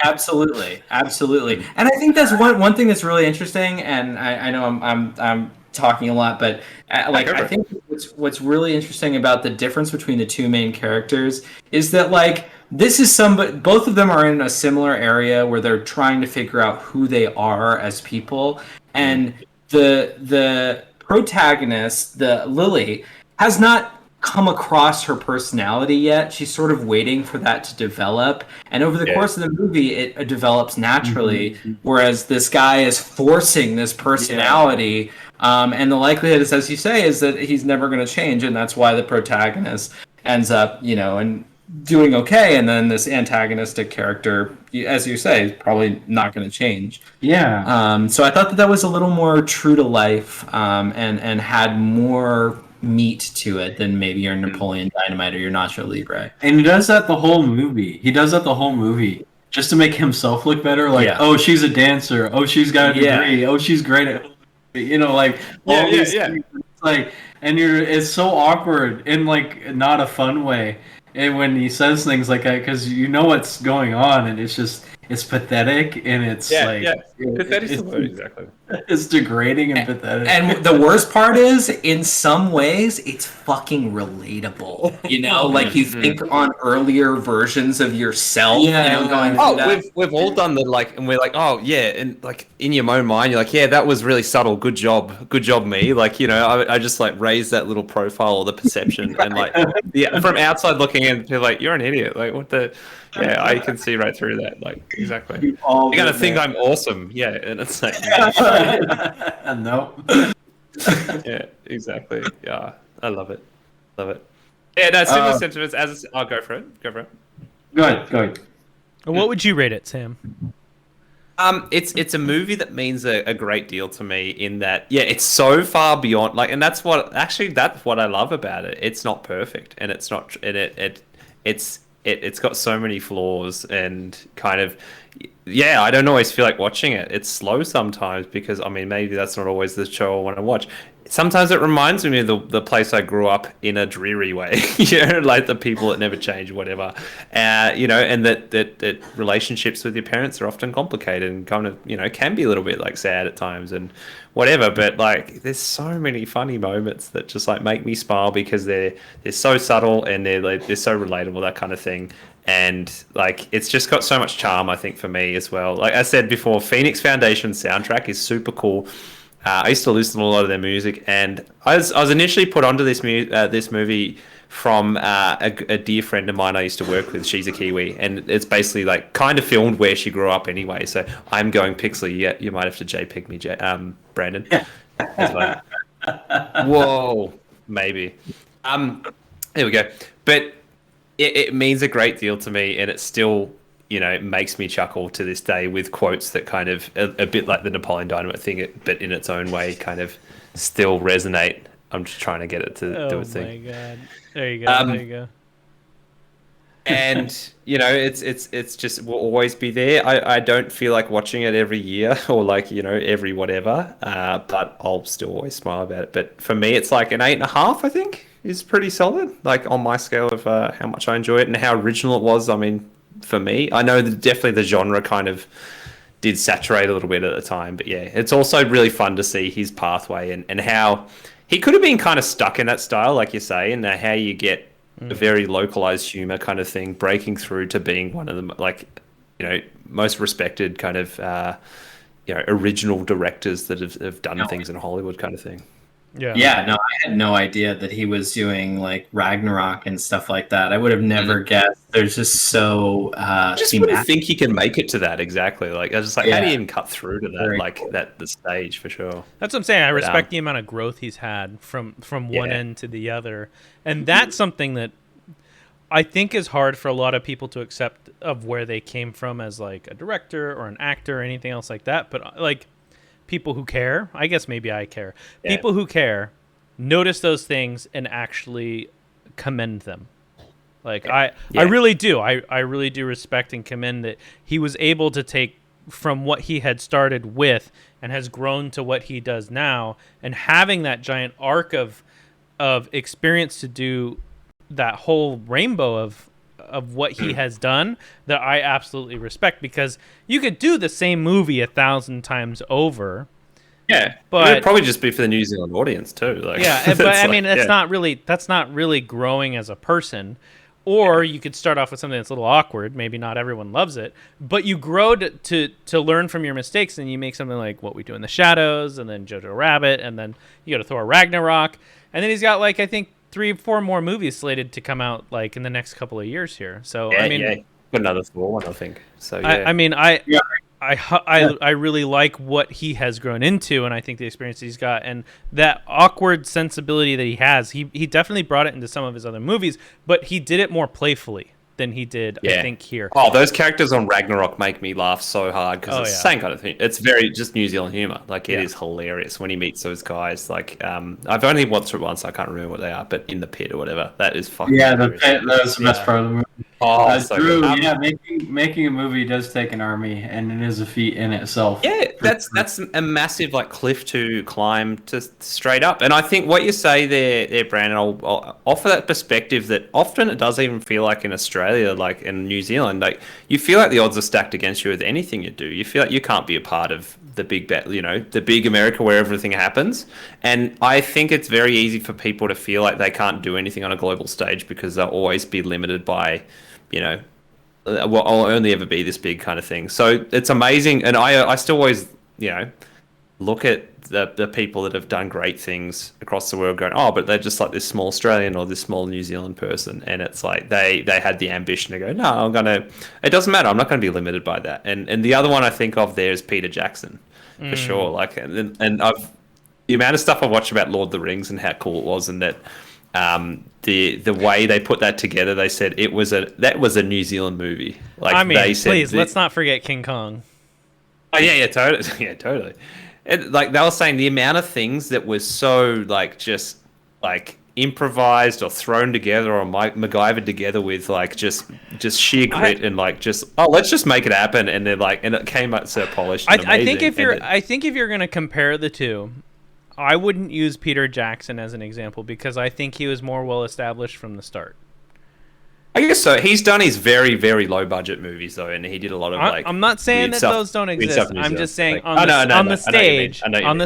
Absolutely, and I think that's one thing that's really interesting. And I know I'm talking a lot, but I think what's really interesting about the difference between the two main characters is that like this is both of them are in a similar area where they're trying to figure out who they are as people, and the protagonist, the Lily, has not come across her personality yet. She's sort of waiting for that to develop, and over the course of the movie it develops naturally, whereas this guy is forcing this personality, and the likelihood is, as you say, is that he's never going to change, and that's why the protagonist ends up, and doing okay, and then this antagonistic character, as you say, is probably not going to change. Yeah. So I thought that was a little more true to life, and had more meat to it than maybe your Napoleon Dynamite or your Nacho Libre. And he does that the whole movie. Just to make himself look better. Like, oh, she's a dancer. Oh, she's got a degree. Oh, she's great at, like all these things. It's like, and it's so awkward in like not a fun way. And when he says things like that, because you know what's going on, and it's pathetic, and it's pathetic is the word, exactly. It's degrading and pathetic. And the worst part is, in some ways, it's fucking relatable. You know, like you think on earlier versions of yourself. Going through that. We've all done the like, and we're like, oh yeah, and like in your own mind, you're like, yeah, that was really subtle. Good job, me. Like, I just like raised that little profile or the perception, and like, from outside looking in, you're like, you're an idiot. Like, what the. Yeah, I can see right through that. Like, exactly. You're gonna think I'm awesome. Yeah, and it's like, no. Yeah, exactly. Yeah, I love it. Yeah, no, similar sentiments as. I'll go for it. Go ahead. What would you rate it, Sam? It's a movie that means a great deal to me in that, it's so far beyond, like, and that's what I love about it. It's not perfect, and it's not, and it's got so many flaws, and kind of, I don't always feel like watching it. It's slow sometimes because, I mean, maybe that's not always the show I want to watch. Sometimes it reminds me of the place I grew up in a dreary way, like the people that never change, whatever, and that relationships with your parents are often complicated and kind of, can be a little bit like sad at times and whatever. But like, there's so many funny moments that just like make me smile because they're so subtle and they're so relatable, that kind of thing. And like, it's just got so much charm, I think, for me as well. Like I said before, Phoenix Foundation soundtrack is super cool. I used to listen to a lot of their music, and I was initially put onto this movie from a dear friend of mine I used to work with. She's a Kiwi, and it's basically like kind of filmed where she grew up anyway. So I'm going pixely. Yeah, you might have to JPEG me, Brandon. Like, whoa, maybe. There we go. But it means a great deal to me, and it's still, it makes me chuckle to this day with quotes that kind of a bit like the Napoleon Dynamite thing, but in its own way, kind of still resonate. I'm just trying to get it to do its thing. Oh my god! There you go. And it's just will always be there. I don't feel like watching it every year or like every whatever, but I'll still always smile about it. But for me, it's like an 8.5. I think is pretty solid. Like on my scale of how much I enjoy it and how original it was. I mean, for me, I know that definitely the genre kind of did saturate a little bit at the time, but yeah, it's also really fun to see his pathway and how he could have been kind of stuck in that style, like you say, and how you get a very localized humor kind of thing breaking through to being one of the most respected kind of original directors that have done things in Hollywood kind of thing. Yeah, no, I had no idea that he was doing like Ragnarok and stuff like that. I would have never guessed. There's just so just wouldn't think he can make it to that exactly. Like I was just like, how do you even cut through to that? Very like cool. The stage for sure. That's what I'm saying. I respect the amount of growth he's had from one end to the other, and that's something that I think is hard for a lot of people to accept of where they came from as like a director or an actor or anything else like that. But like, people who care, I guess maybe I care. Yeah. People who care notice those things and actually commend them. Like I really do. I really do respect and commend that he was able to take from what he had started with and has grown to what he does now, and having that giant arc of experience to do that whole rainbow of what he has done, that I absolutely respect, because you could do the same movie 1,000 times over. Yeah, but it'd probably just be for the New Zealand audience too. Like, yeah, but I mean, that's not really growing as a person. Or you could start off with something that's a little awkward. Maybe not everyone loves it, but you grow to learn from your mistakes, and you make something like What We Do in the Shadows, and then Jojo Rabbit, and then you go to Thor Ragnarok, and then he's got like I think 3-4 more movies slated to come out like in the next couple of years here. So I mean, another Thor one, I think. So I really like what he has grown into, and I think the experience he's got and that awkward sensibility that he has. He definitely brought it into some of his other movies, but he did it more playfully. than he did, I Yeah. think, here. Oh, those characters on Ragnarok make me laugh so hard because Oh, it's yeah. the same kind of thing. It's very just New Zealand humor. Like it Yeah. is hilarious when he meets those guys. Like I've only watched it once. I can't remember what they are, but in the pit or whatever. That is fucking. Yeah, hilarious. that's the best part of the movie. Oh, so Drew, good. yeah, making a movie does take an army, and it is a feat in itself. Yeah, that's a massive like cliff to climb to straight up. And I think what you say there, Brandon, I'll offer that perspective that often it does even feel like in Australia, like in New Zealand, like you feel like the odds are stacked against you with anything you do. You feel like you can't be a part of the big bet, the big America where everything happens. And I think it's very easy for people to feel like they can't do anything on a global stage because they'll always be limited by, well, I'll only ever be this big kind of thing. So it's amazing, and I still always, look at the people that have done great things across the world, going, oh, but they're just like this small Australian or this small New Zealand person, and it's like they had the ambition to go, no, it doesn't matter, I'm not going to be limited by that. And the other one I think of there is Peter Jackson, for sure. Like, and I've the amount of stuff I watched about Lord of the Rings and how cool it was, and that. The way they put that together, they said that was a New Zealand movie. Like, I mean, they said, please, let's not forget King Kong. Oh yeah, totally, yeah, totally. And like they were saying, the amount of things that was so like just like improvised or thrown together or MacGyvered together with like just sheer grit and like just let's just make it happen, and they're like, and it came out so polished. And I think amazing. I think if you're gonna compare the two, I wouldn't use Peter Jackson as an example because I think he was more well established from the start. I guess so. He's done his very, very low budget movies though, and he did a lot of like. I'm not saying that those don't exist. I'm just saying on the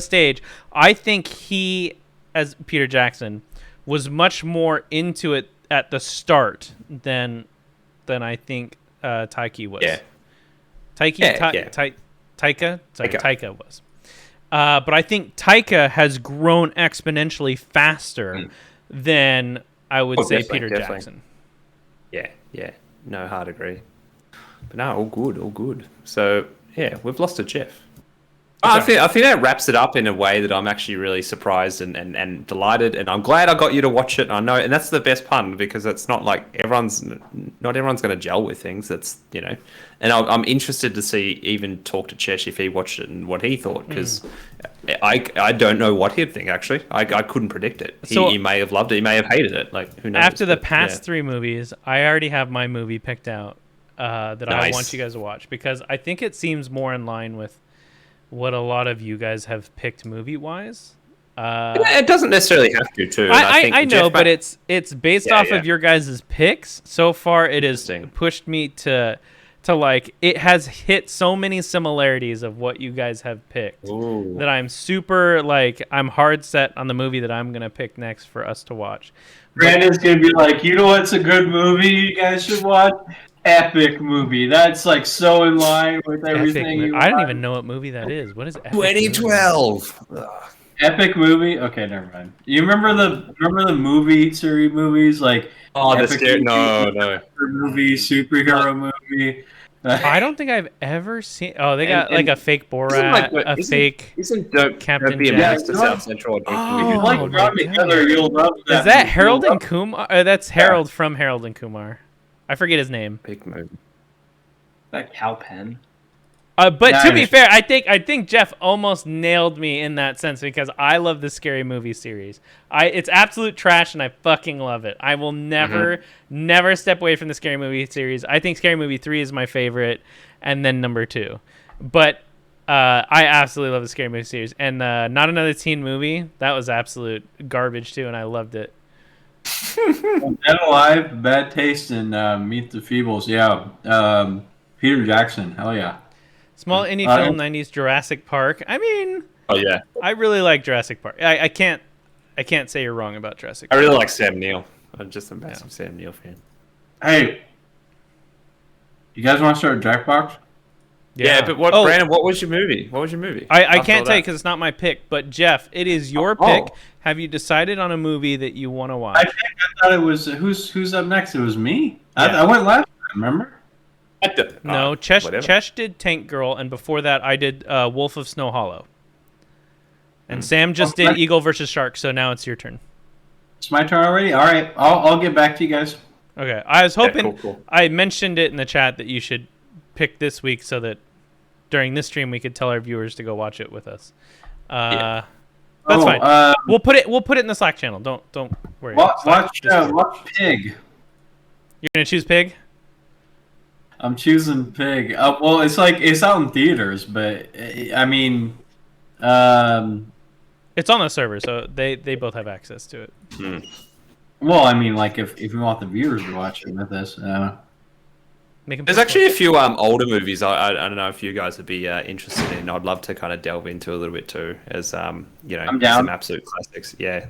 stage. I think he, as Peter Jackson, was much more into it at the start than I think Taika was. Yeah. Taika was. But I think Taika has grown exponentially faster than I would say Peter Jackson. Yeah. No, hard agree. But no, all good. So, yeah, we've lost a Jeff. I think that wraps it up in a way that I'm actually really surprised and delighted, and I'm glad I got you to watch it. I know, and that's the best part, because it's not like not everyone's going to gel with things. That's and I'm interested to even talk to Chesh if he watched it and what he thought, because I don't know what he'd think actually. I couldn't predict it. He may have loved it. He may have hated it. Like, who knows? After the past 3 movies, I already have my movie picked out that I want you guys to watch, because I think it seems more in line with what a lot of you guys have picked movie-wise. It doesn't necessarily have to, too. I know, but it's based off of your guys' picks. So far, it has pushed me to like, it has hit so many similarities of what you guys have picked that I'm super, like, I'm hard set on the movie that I'm going to pick next for us to watch. Brandon's going to be like, you know what's a good movie you guys should watch? Epic movie. That's like so in line with everything. I don't even know what movie that is. What is Epic 2012? Movie? Epic movie? Okay, never mind. You remember the movie series movies like movie, superhero movie? I don't think I've ever seen. Oh, they got like a fake Borat, fake Captain Jack. South Central. You'll love that. Is that Harold and Kumar? That's Harold from Harold and Kumar. I forget his name. Big movie. Like Hal Penn. But to be fair, I think Jeff almost nailed me in that sense, because I love the Scary Movie series. It's absolute trash, and I fucking love it. I will never step away from the Scary Movie series. I think Scary Movie 3 is my favorite, and then number 2. But I absolutely love the Scary Movie series. And Not Another Teen Movie, that was absolute garbage too, and I loved it. Dead Alive, Bad Taste, and Meet the Feebles. Yeah. Peter Jackson. Hell yeah. Small indie film, 90s Jurassic Park. I mean, I really like Jurassic Park. I can't say you're wrong about Jurassic Park. I really like Sam Neill. I'm just a massive Sam Neill fan. Hey, you guys want to start Jackbox? Yeah, but Brandon, what was your movie? I can't tell you because it's not my pick. But Jeff, it is your pick. Have you decided on a movie that you want to watch? I thought it was who's up next. It was me. Yeah. I went last time. Remember? No, Chesh did Tank Girl, and before that, I did Wolf of Snow Hollow. And Sam just did Eagle versus Shark. So now it's your turn. It's my turn already. All right, I'll get back to you guys. Okay. I was hoping cool. I mentioned it in the chat that you should pick this week so that during this stream we could tell our viewers to go watch it with us. That's fine. We'll put it in the Slack channel. Don't worry. Watch Pig. You're gonna choose Pig? I'm choosing Pig. Well, it's out in theaters, but I mean, it's on the server, so they both have access to it. Well, I mean, like if you want the viewers to watch it with us, there's actually a few older movies I don't know if you guys would be interested in. I'd love to kind of delve into a little bit too, as you know, some absolute classics. Yeah,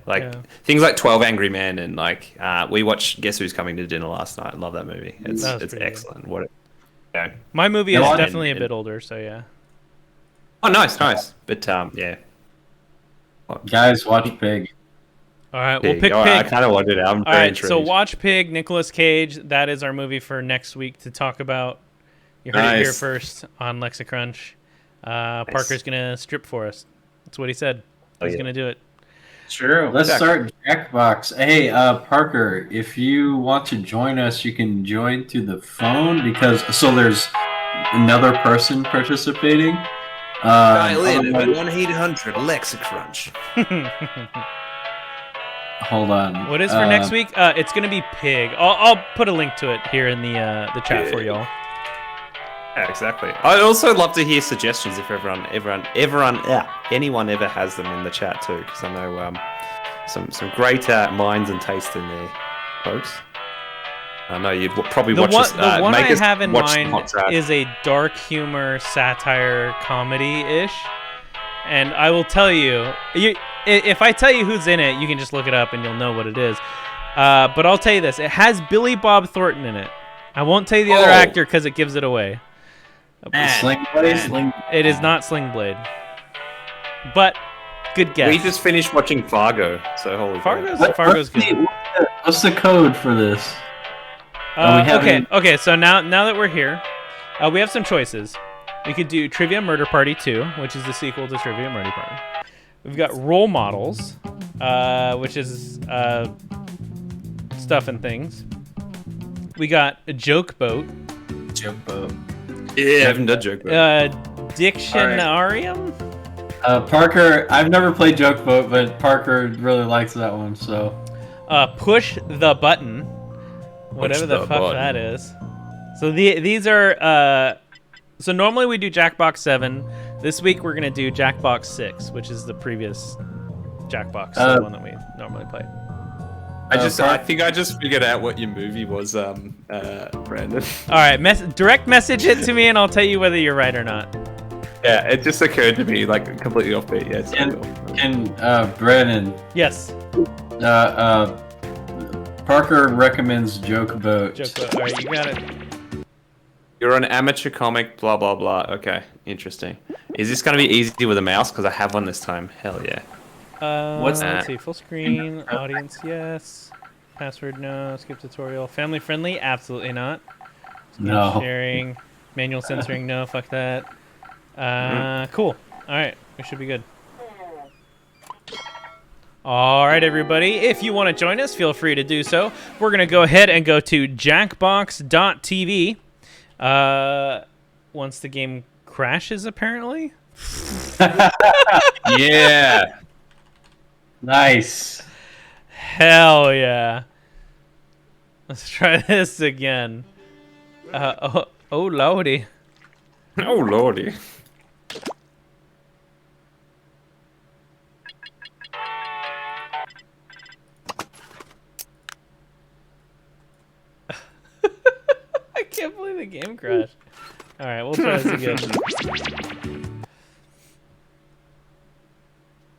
things like 12 Angry Men and like we watched Guess Who's Coming to Dinner last night. I love that movie. It's excellent. Good. My movie is definitely a bit older, so yeah. Oh, nice. But yeah. Guys, watch Pig. All right, we'll pick Pig. I kind of wanted it. I'm very intrigued. So watch Pig, Nicolas Cage. That is our movie for next week to talk about. You heard it here first on LexaCrunch. Parker's going to strip for us. That's what he said. He's going to do it. True. Let's start Jackbox. Hey, Parker, if you want to join us, you can join through the phone because there's another person participating. Dial in at 1-800 LexaCrunch. Hold on. What is for next week? It's going to be Pig. I'll put a link to it here in the chat for y'all. Yeah, exactly. I'd also love to hear suggestions if anyone ever has them in the chat too, because I know some great minds and taste in there, folks. I know you'd probably watch this. The one I have in mind is a dark humor, satire, comedy-ish. And I will tell you, if I tell you who's in it, you can just look it up and you'll know what it is. But I'll tell you this. It has Billy Bob Thornton in it. I won't tell you the other actor because it gives it away. Sling Blade? It is not Sling Blade. But, good guess. We just finished watching Fargo, so holy Fargo's good. What's the code for this? Okay, so now that we're here, we have some choices. We could do Trivia Murder Party 2, which is the sequel to Trivia Murder Party. We've got Role Models, which is stuff and things. We got a Joke Boat. Joke Boat. Yeah, I haven't done Joke Boat. Dictionarium? Parker, I've never played Joke Boat, but Parker really likes that one, so. Push the Button. Whatever the fuck that is. So these are... So normally we do Jackbox 7. This week we're going to do Jackbox 6, which is the previous Jackbox, the one that we normally play. I think I just figured out what your movie was, Brandon. All right, direct message it to me and I'll tell you whether you're right or not. Yeah, it just occurred to me, like, completely offbeat. Yes. Brandon. Yes. Parker recommends Joke Boat. Joke Boat. All right, you got it. You're an amateur comic, blah, blah, blah. Okay, interesting. Is this going to be easy with a mouse? Because I have one this time. Hell yeah. What's that? Let's see. Full screen. Audience, yes. Password, no. Skip tutorial. Family friendly? Absolutely not. No. Sharing. Manual censoring? No. Fuck that. Cool. All right. We should be good. All right, everybody. If you want to join us, feel free to do so. We're going to go ahead and go to jackbox.tv. Once the game crashes, apparently. Yeah. Nice. Hell yeah. Let's try this again. Oh lordy. Oh lordy. I can't believe the game crashed. All right, we'll try this again.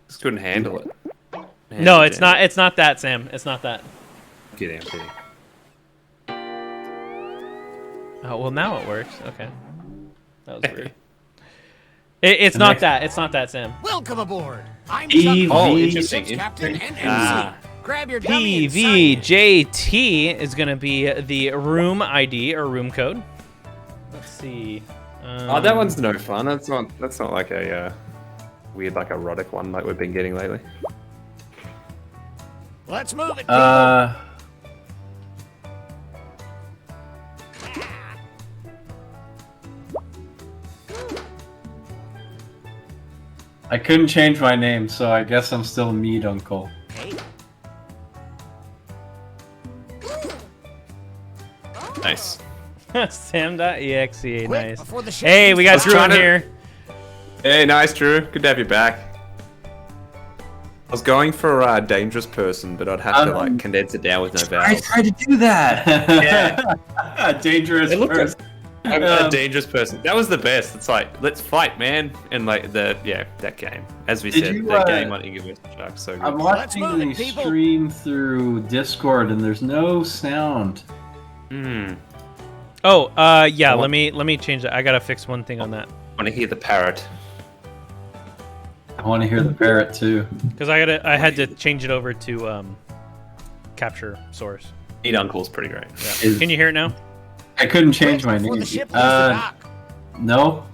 Just couldn't handle it. No, it's not. It's not that, Sam. It's not that. I'm kidding. Oh well, now it works. Okay, that was weird. It's not that. It's not that, Sam. Welcome aboard. I'm interesting. Captain and MC. Grab your dummy and sign in. PVJT is going to be the room ID or room code. Let's see. That one's no fun. That's not like a weird, like erotic one like we've been getting lately. Let's move it. I couldn't change my name, so I guess I'm still Meat Uncle. Hey, Nice. Sam.exe, quick, nice. before the Hey, we got was Drew in trying to- here. Hey, nice, Drew. Good to have you back. I was going for a dangerous person, but I'd have to like condense it down with no vowels. tried to do that. Yeah. Dangerous It looked person. A dangerous person. That was the best. It's like, let's fight, man. And like that game. As we Did said, you, that game on English Shark, so good. I'm Let's watching move it, the people. stream through Discord, and there's no sound. Oh, yeah. Let me change that. I gotta fix one thing on that I want to hear the parrot. I want to hear the parrot too. because I had to change it over to capture source. Meat Uncle's pretty great. Is- Can you hear it now? I couldn't change my before name. the ship leaves the dock. No.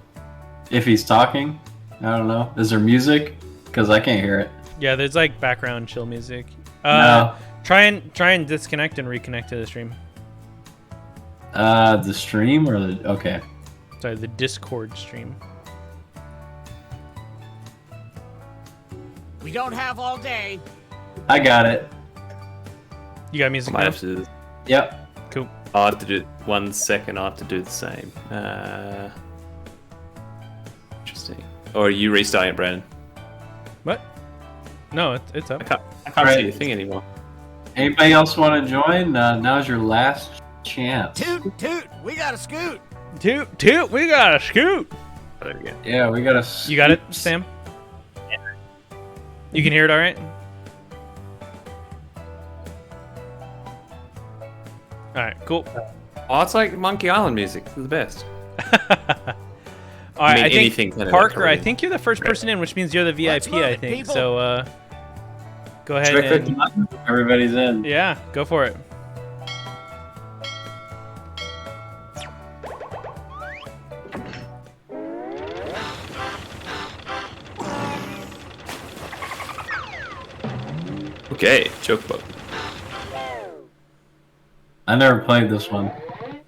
If he's talking, I don't know. Is there music? Because I can't hear it. Yeah, there's like background chill music. No. Try and disconnect and reconnect to the stream. The stream or the okay. Sorry, the Discord stream. We don't have all day. I got it. You got music I might now? have to. Yep. Cool. I have to do 1 second. I have to do the same. Interesting. Or are you restarting it, Brandon? What? No, it's I up. can't Right. see your thing anymore. Anybody else want to join? Now's your last chance. Toot, toot, we got a scoot. Toot, we got a scoot. There we go. Yeah, we got to. You got it, Sam? You can hear it all right? All right, cool. Oh, it's like Monkey Island music. It's the best. All right, I anything think kind of Parker, I electronic. think you're the first person in, which means you're the VIP, Let's move I it, think. people. So go ahead Should I click and the button? Everybody's in. yeah, go for it. Okay, joke book. I never played this one.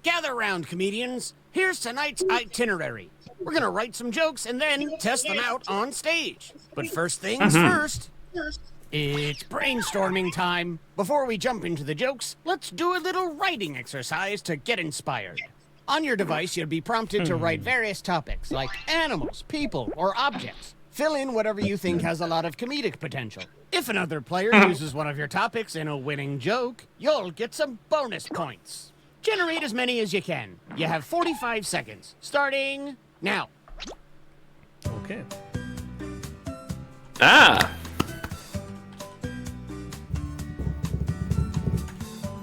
Gather round, comedians. Here's tonight's itinerary. We're gonna write some jokes and then test them out on stage. But first things first. It's brainstorming time. Before we jump into the jokes, let's do a little writing exercise to get inspired. On your device, you'll be prompted to write various topics like animals, people, or objects. Fill in whatever you think has a lot of comedic potential. If another player uses one of your topics in a winning joke, you'll get some bonus points. Generate as many as you can. You have 45 seconds, starting now. Okay. Ah.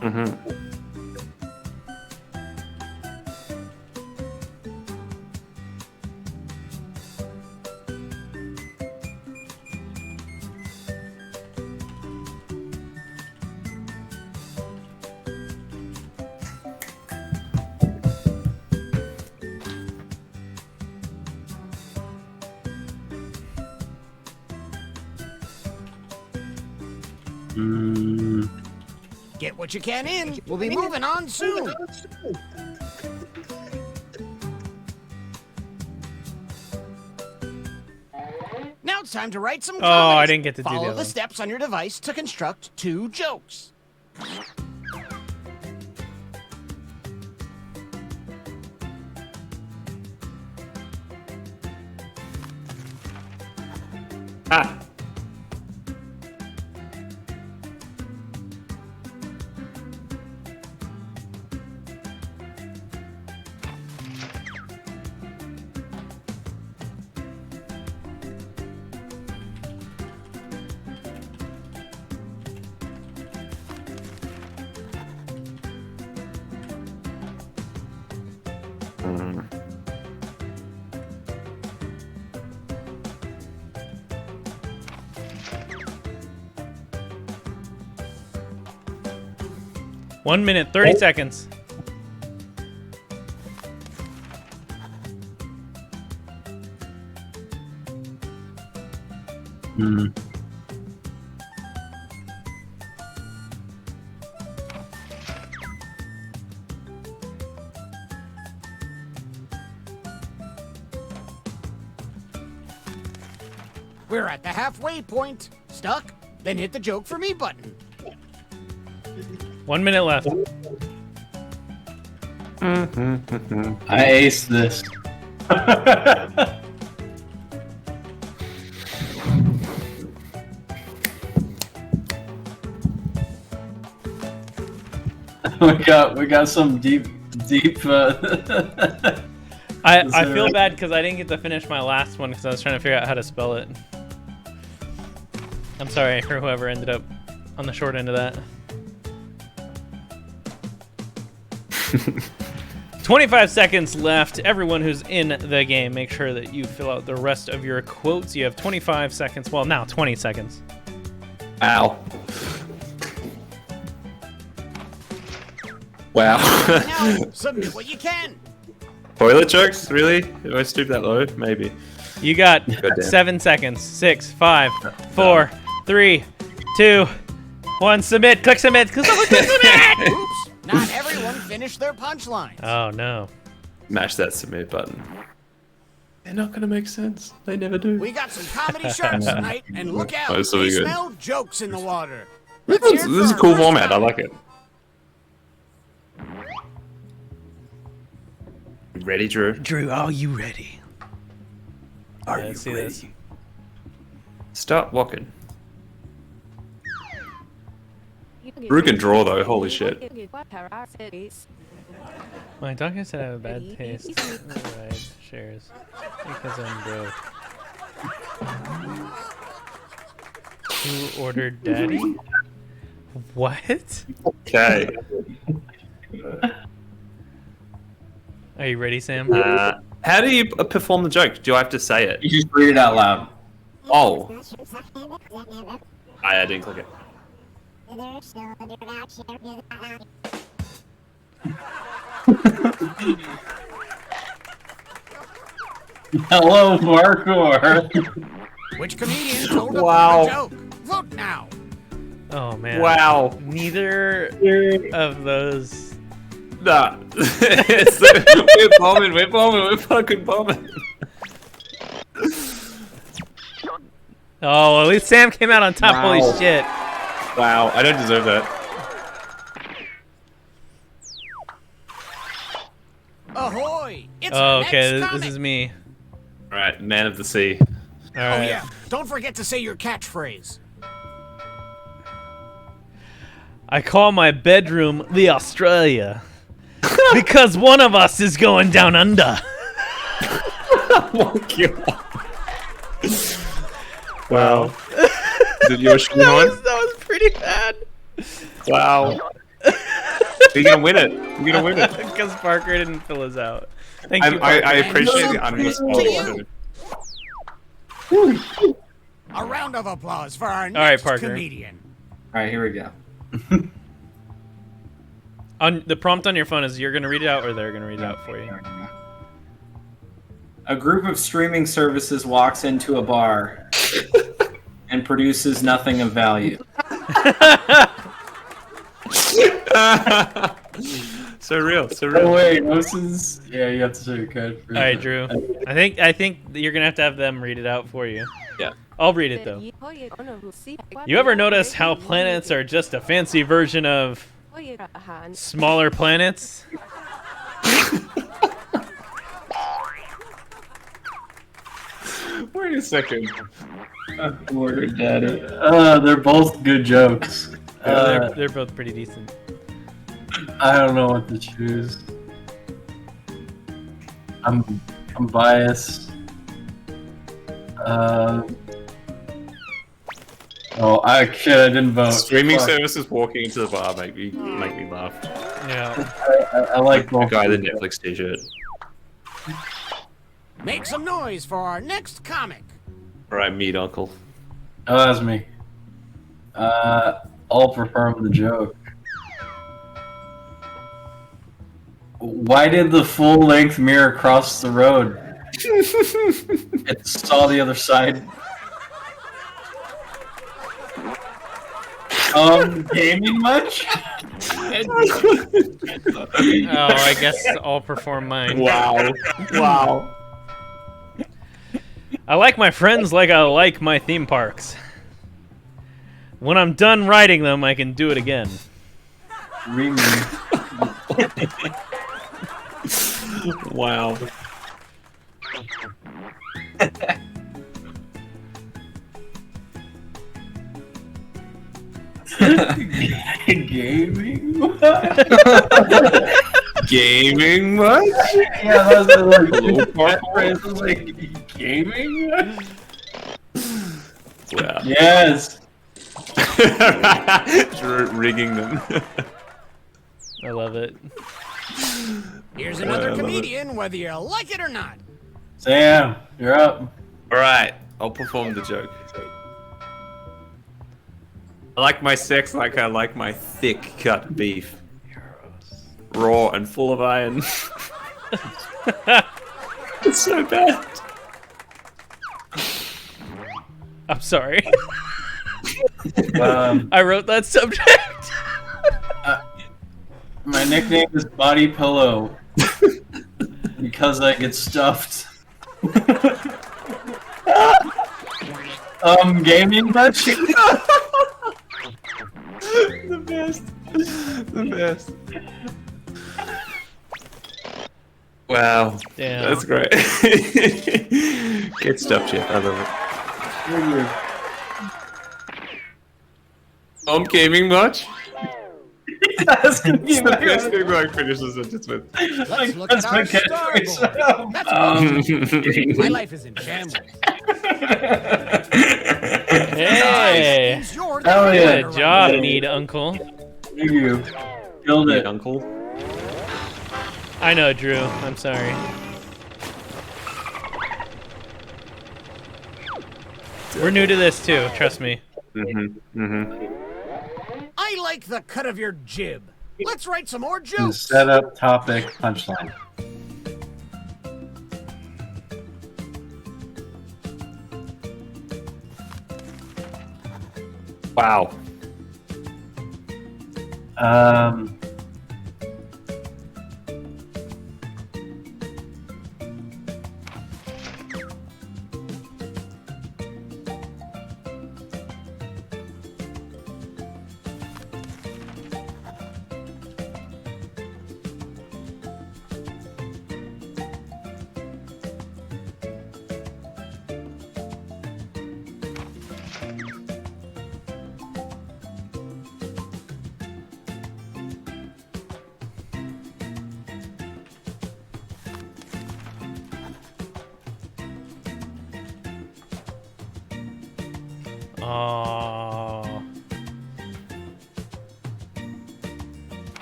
Mm-hmm. Get what you can in. We'll be moving on soon. Now it's time to write some comments. Oh, I didn't get to do the Follow other the one. steps on your device to construct 2 jokes. Ah. One minute, 30 seconds. Hmm. We're at the halfway point. Stuck? Then hit the joke for me button. 1 minute left. I aced this. we got some deep. I feel bad because I didn't get to finish my last one because I was trying to figure out how to spell it. I'm sorry for whoever ended up on the short end of that. 25 seconds left. Everyone who's in the game, make sure that you fill out the rest of your quotes. You have 25 seconds. Well, now 20 seconds. Ow. Wow. Now, submit what you can. Toilet jokes? Really? Do I stoop that low? Maybe. You got Goddamn. 7 seconds. 6, 5, 4, 3, 2, 1. Submit. Click submit. Click submit. Oops, not everyone finished their punchlines. Oh no. Mash that submit button. They're not gonna make sense. They never do. We got some comedy sharks tonight, and look out, Oh, this will be we good. smell jokes in the water. This Let's hear it is a for cool our first format. I comic. like it. You ready, Drew? Drew, are you ready? Are Let's see this. Start walking. Drew can draw though. Holy shit. My doctor said I have a bad taste. Alright, shares. Because I'm broke. Who ordered daddy? What? Okay. Are you ready, Sam? How do you perform the joke? Do I have to say it? You just read it out loud. Oh. I didn't click it. Hello, Markor. Which comedian told a Wow. joke? Vote now. Oh man. Wow. Neither of those. Nah. We're bombing. We're bombing. We're fucking bombing. Oh, at least Sam came out on top. Wow. Holy shit. Wow. I don't deserve that. Ahoy! It's Oh, our okay. next This comic. is me. All right. Man of the sea. All Oh right. yeah, don't forget to say your catchphrase. I call my bedroom the Australia because one of us is going down under. Oh, God. Wow. Is it your shoehorn? That was pretty bad. Wow. You're gonna win it. You're gonna win it. Because Parker didn't fill us out. Thank you, I Parker. appreciate the underscore. A round of applause for our right, next Parker. comedian. All right, here we go. On the prompt on your phone is you're gonna read it out or they're gonna read it out for you. A group of streaming services walks into a bar and produces nothing of value. So real. So Oh real. wait, this is you have to say your code. All right, Drew. I think you're gonna have them read it out for you. Yeah. I'll read it though. You ever notice how planets are just a fancy version of smaller planets? Wait a second. They're both good jokes. They're both pretty decent. I don't know what to choose. I'm biased. I didn't vote. Streaming Fuck. services walking into the bar make me laugh. Yeah. I like The both. guy in the Netflix t-shirt. Make some noise for our next comic. All right, meet Uncle. Oh, that's me. I'll perform the joke. Why did the full-length mirror cross the road? It saw the other side. Gaming much? Oh, I guess I'll perform mine. Wow. Wow. I like my friends like I like my theme parks. When I'm done riding them, I can do it again. Wow. Gaming? Gaming much? Yeah, those are like Low catchphrases like gaming? Wow. Yes. Rigging them. I love it. Here's another comedian, whether you like it or not. Sam, you're up. All right, I'll perform the joke. I like my sex like I like my thick cut beef. Raw and full of iron. It's so bad. I'm sorry. Um, I wrote that subject. my nickname is Body Pillow because I get stuffed. Gaming much? The best. The best. Wow. Damn. That's great. Get stuff, Jeff. I love it. I'm gaming much? That's It's the best thing I finish the sentence with. Let's look That's at my our catchphrase. starboard. That's awesome. My life is in shambles. Hey. Means you're the Hell yeah. Good job, Need Uncle. Thank you. Killed it. Uncle. I know, Drew. I'm sorry. We're new to this too. Trust me. I like the cut of your jib. Let's write some more jokes. Setup, topic, punchline. Wow. Oh.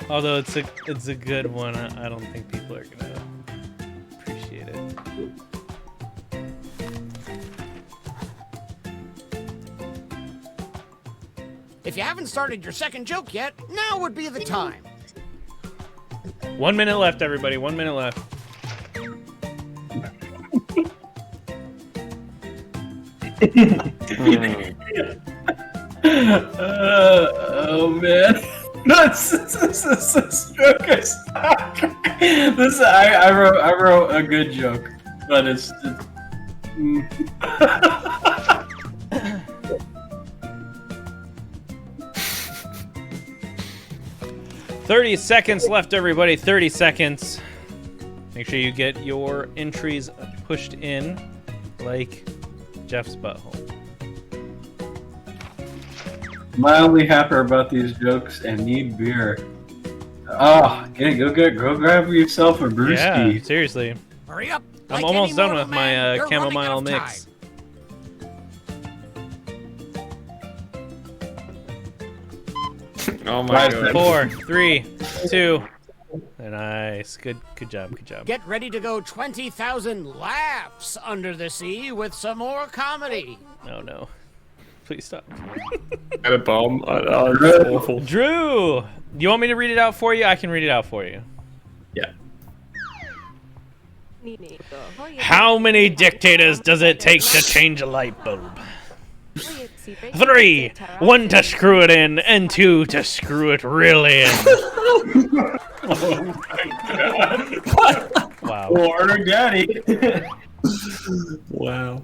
Although it's a good one, I don't think people are gonna appreciate it. If you haven't started your second joke yet, now would be the time. 1 minute left, everybody. 1 minute left. Oh man. This joke is this I wrote a good joke, but it's 30 seconds left, everybody. 30 seconds. Make sure you get your entries pushed in like Jeff's butthole. mildly happier about these jokes and need beer. Oh, go grab yourself a brewski. Yeah, seriously. Hurry up. I'm Like almost any done mortal with man, my you're running chamomile out of mix. Oh my Right. god. 4, 3, 2. Nice. Good job. Good job. Get ready to go 20,000 laughs under the sea with some more comedy. Oh no. Please stop. Got a bomb. Oh, that's awful. Drew, do you want me to read it out for you? I can read it out for you. Yeah. How many dictators does it take to change a light bulb? 3. 1 to screw it in, and 2 to screw it really in. Oh my god. Wow. Order daddy. Wow. Wow.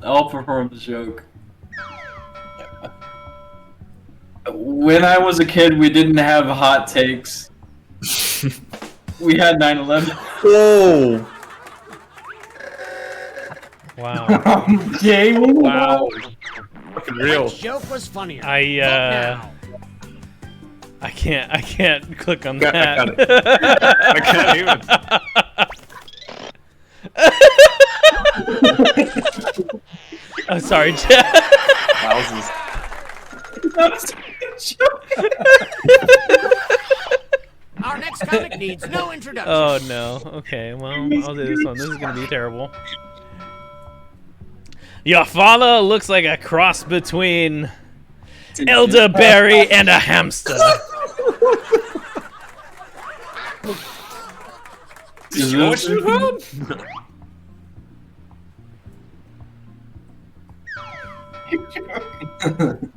I'll perform the joke. When I was a kid, we didn't have hot takes. We had 9/11. Oh. Wow. Okay. Wow. Fucking real. Which joke was funnier? I Vote now. I can't click on I that. got it. I can't even. I'm sorry, Jeff. Thousands. Our next comic needs no introduction. Oh no. Okay, well, I'll do this one. This is gonna be terrible. Your father looks like a cross between elderberry and a hamster. Is this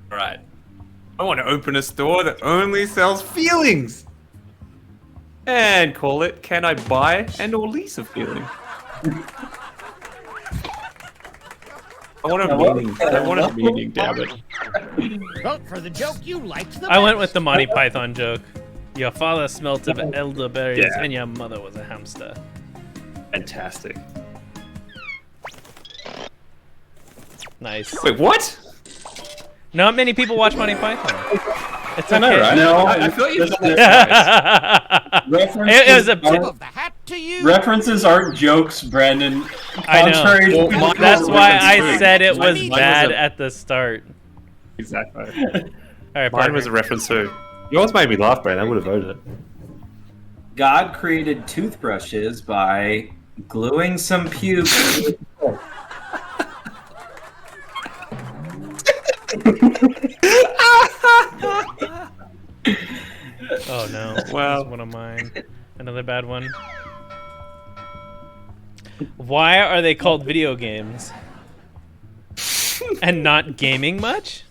Right. I want to open a store that only sells feelings. And call it Can I Buy and or Lease a Feeling? I want a meaning. I want a meaning, damn it. Vote for the joke you liked the I went best. with the Monty Python joke. Your father smelt of elderberries Yeah. and your mother was a hamster. Fantastic. Nice. Wait, what? Not many people watch Monty Python. It's okay. I know, right? No, I feel like you've done that twice. It was a Tip of the hat to you. References aren't jokes, Brandon. I know. Contrary to- Well, That's why I Mine said it Mine was was bad a- at the start. Exactly. All right, Mine was a Parker. reference too. Yours made me laugh, Brad. I would have voted it. God created toothbrushes by gluing some pubes. Oh no. Wow. That's one of mine. Another bad one. Why are they called video games? And not gaming much?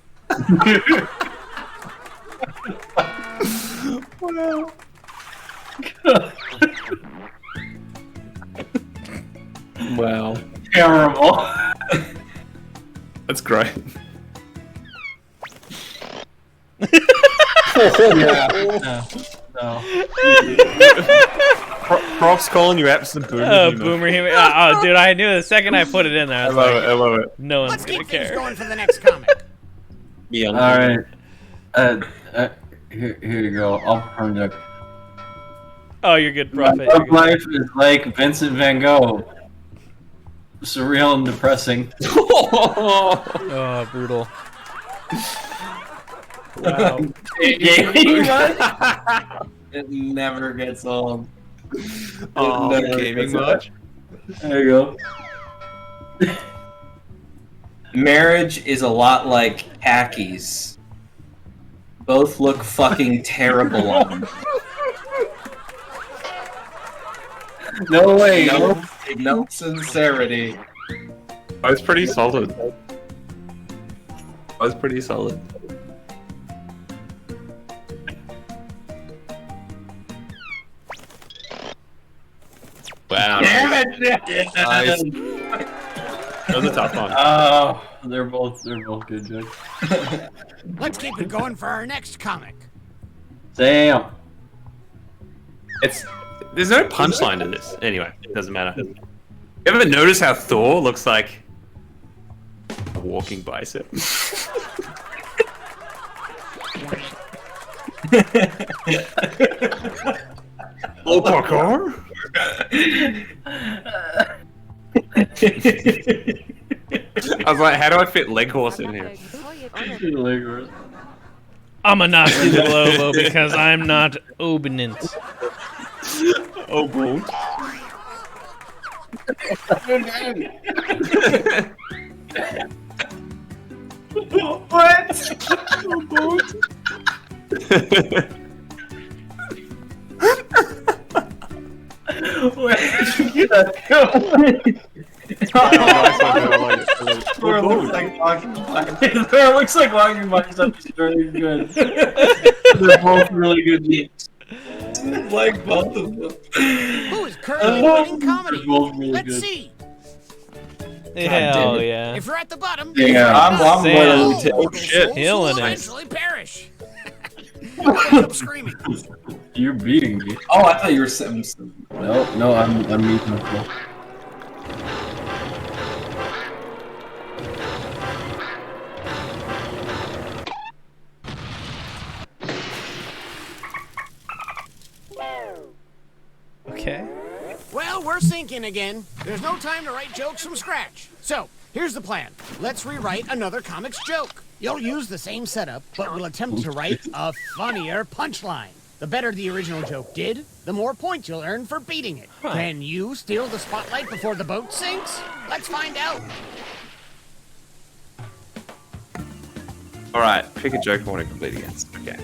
Wow. Terrible. That's great. Yeah. No. Props calling you absent boomer. Oh, humor. boomer humor. Oh, dude, I knew the second I put it in there, I I was love like, it. I love it. no one's Let's gonna keep things care. going for the next comic. Yeah. All right. Here you go. I'll perform the joke. Oh, you're good, My Prophet. You're love good. life is like Vincent Van Gogh. Surreal and depressing. Oh, brutal. Wow. It never gets old. Oh, never gaming gets old. much. There you go. Marriage is a lot like khakis. Both look fucking terrible on. No way. No sincerity. I was pretty solid. I was pretty solid. Wow. Damn it! Nice. That was a tough one. Oh, they're both good jokes. Let's keep it going for our next comic. Damn. There's no punchline to this. Anyway, it doesn't matter. You ever notice how Thor looks like a walking bicep? Oh, Parker? I was like, how do I fit Leghorse in here? I'm a Nazi the Globo because I'm not obedient. Oh, boy. What? Where did you get that Thor looks like walking by. Thor looks like walking by something really good. They're both really good memes. Like both of them. Who is currently winning comedy? They're both really Let's good. see. Hell yeah. If you're at the bottom, Yeah, I'm more than all two. mortal shit, souls healing will it. eventually perish. I'm screaming. You're beating me. Oh, I thought you were saying. No, I'm muting myself. Okay. Well, we're sinking again. There's no time to write jokes from scratch. So, here's the plan. Let's rewrite another comics joke. You'll use the same setup, but we'll attempt to write a funnier punchline. The better the original joke did, the more points you'll earn for beating it. Can you steal the spotlight before the boat sinks? Let's find out. All right, pick a joke I want to complete against. Okay.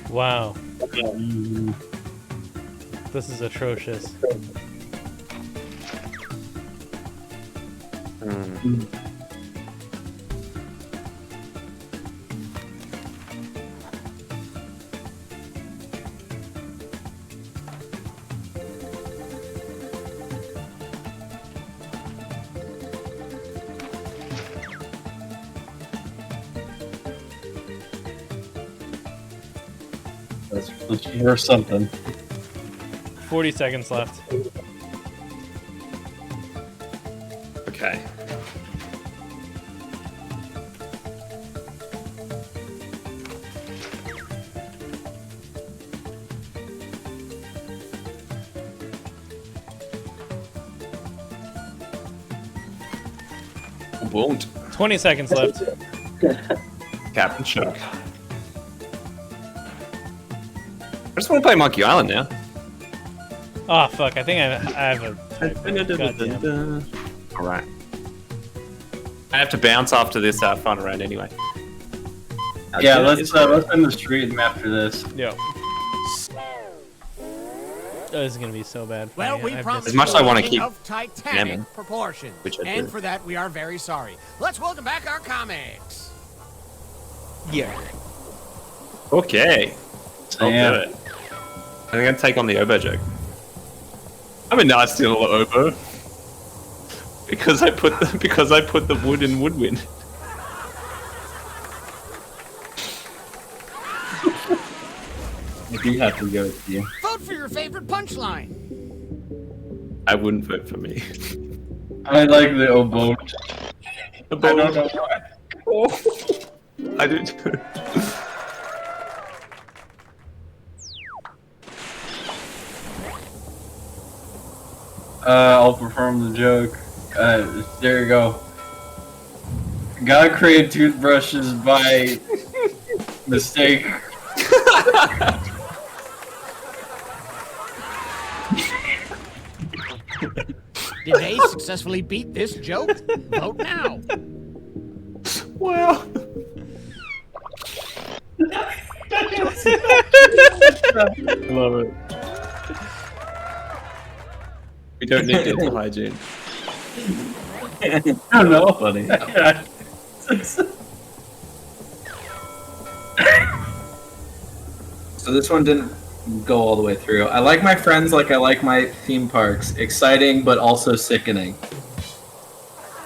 Wow. This is atrocious. That's worth something. 40 seconds left. Okay. Won't. 20 seconds left. Captain Shook. I just want to play Monkey Island now. Oh fuck! I think I have a. Goddamn. All right. I have to bounce after this final round anyway. Yeah, let's end the stream after this. Yo. Oh, this is gonna be so bad. For Well, me. we I've promised As much as I wanna you keep of titanic jamming, proportions, which I and do. for that we are very sorry. Let's welcome back our comics. Yeah. Okay. I'll Yeah. do it. I'm gonna take on the oboe joke. I'm a nasty little oboe. Because I put the wood in woodwind. I do have to go with you. Vote for your favorite punchline. I wouldn't vote for me. I like the oboe. I don't know why. I do too. I'll perform the joke. There you go. God created toothbrushes by mistake. Did they successfully beat this joke? Vote now. Wow. I love it. We don't need dental hygiene. I don't know, buddy. So this one didn't go all the way through. I like my friends like I like my theme parks. Exciting, but also sickening.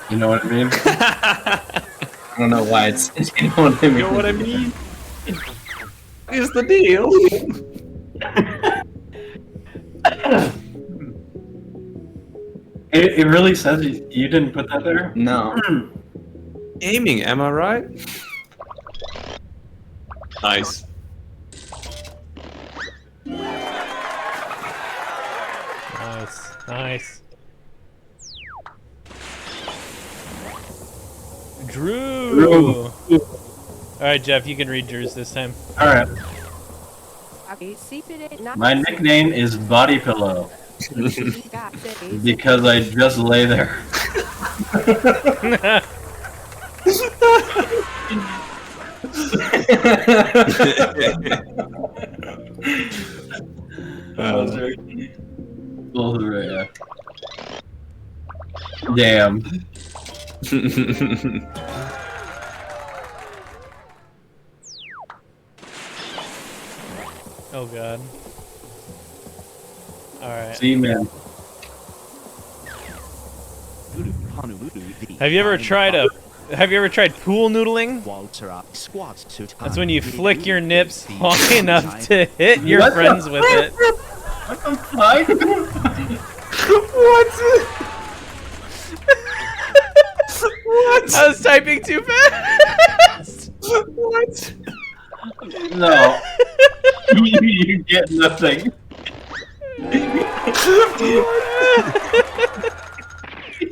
You know what I mean? I don't know why it's. You know what I mean? You know what I mean? Here's the deal. It really says you didn't put that there? No. Aiming, am I right? Nice. Nice. Nice. Drew. All right, Jeff, you can read Drew's this time. Alright. My nickname is Body Pillow. Because I just lay there. Yeah. Damn. Oh god. All right. See you, man. Have you ever tried pool noodling? That's when you flick your nips long enough to hit your What friends with it. What the fuck? What? I was typing too fast. What? No. You get nothing.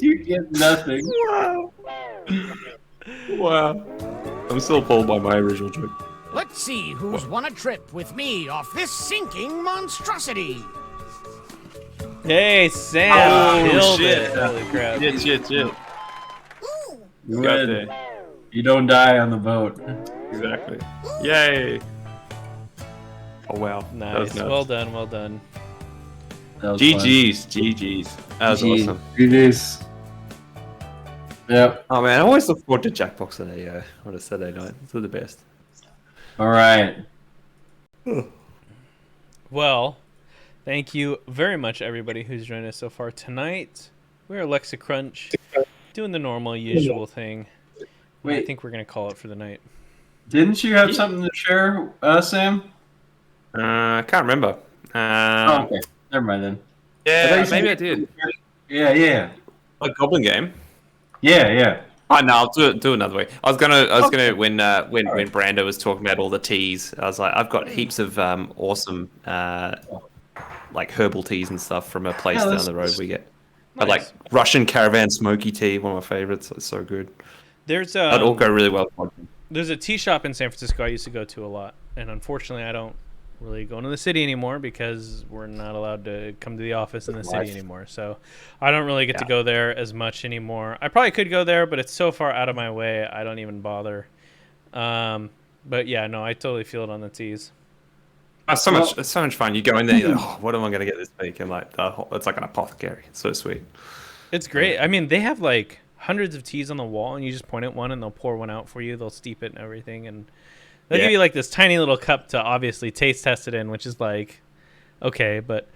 You get nothing. Wow. Wow. I'm still pulled by my original joke. Let's see who's won a trip with me off this sinking monstrosity. Hey, Sam. Oh, Killed shit. it. Holy crap. Shit. You Got win. there. You don't die on the boat. Exactly. Yay. Oh, wow. That was Nice. nuts. Well done. Well done. That was GG's. That was awesome. GG's. Yep. Oh, man. I always look forward to Jackbox on a Saturday night. They're the best. All right. Well, thank you very much, everybody who's joined us so far tonight. We're LexaCrunch, doing the normal, usual thing. I Wait, think we're going to call it for the night. didn't you have something to share, Sam? I can't remember. Oh, okay. Never mind then. Yeah, maybe I did. Yeah. A Goblin game. Yeah. Oh no, I'll do it another way. I was gonna when Brando was talking about all the teas, I was like, I've got heaps of awesome like herbal teas and stuff from a place down the road we get. I Nice. like Russian Caravan Smoky tea, one of my favorites. It's so good. There's That'd all go really well. There's a tea shop in San Francisco I used to go to a lot, and unfortunately I don't really go into the city anymore because we're not allowed to come to the office in the city anymore. So I don't really get to go there as much anymore. I probably could go there, but it's so far out of my way I don't even bother. But yeah, no, I totally feel it on the teas. It's so much fun. You go in there, you're like, oh, what am I gonna get this week? And like it's like an apothecary. It's so sweet. It's great. I mean, they have like hundreds of teas on the wall, and you just point at one and they'll pour one out for you. They'll steep it and everything, and they'll give you like this tiny little cup to obviously taste test it in, which is like, okay, but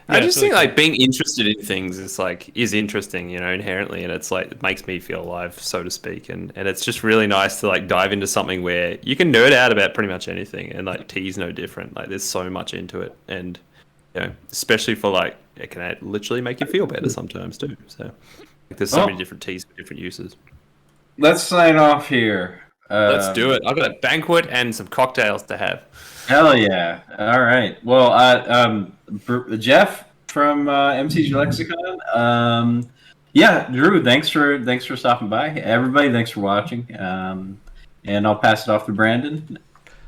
I just think like being interested in things is interesting, inherently, and it's like it makes me feel alive, so to speak, and it's just really nice to like dive into something where you can nerd out about pretty much anything, and like tea's no different. Like there's so much into it, and especially for like it can literally make you feel better sometimes too. So like, there's so many different teas for different uses. Let's sign off here. Let's do it. I've got a banquet and some cocktails to have. Hell yeah! All right. Well, Jeff from MTG Lexicon. Yeah, Drew. Thanks for stopping by. Everybody, thanks for watching. And I'll pass it off to Brandon.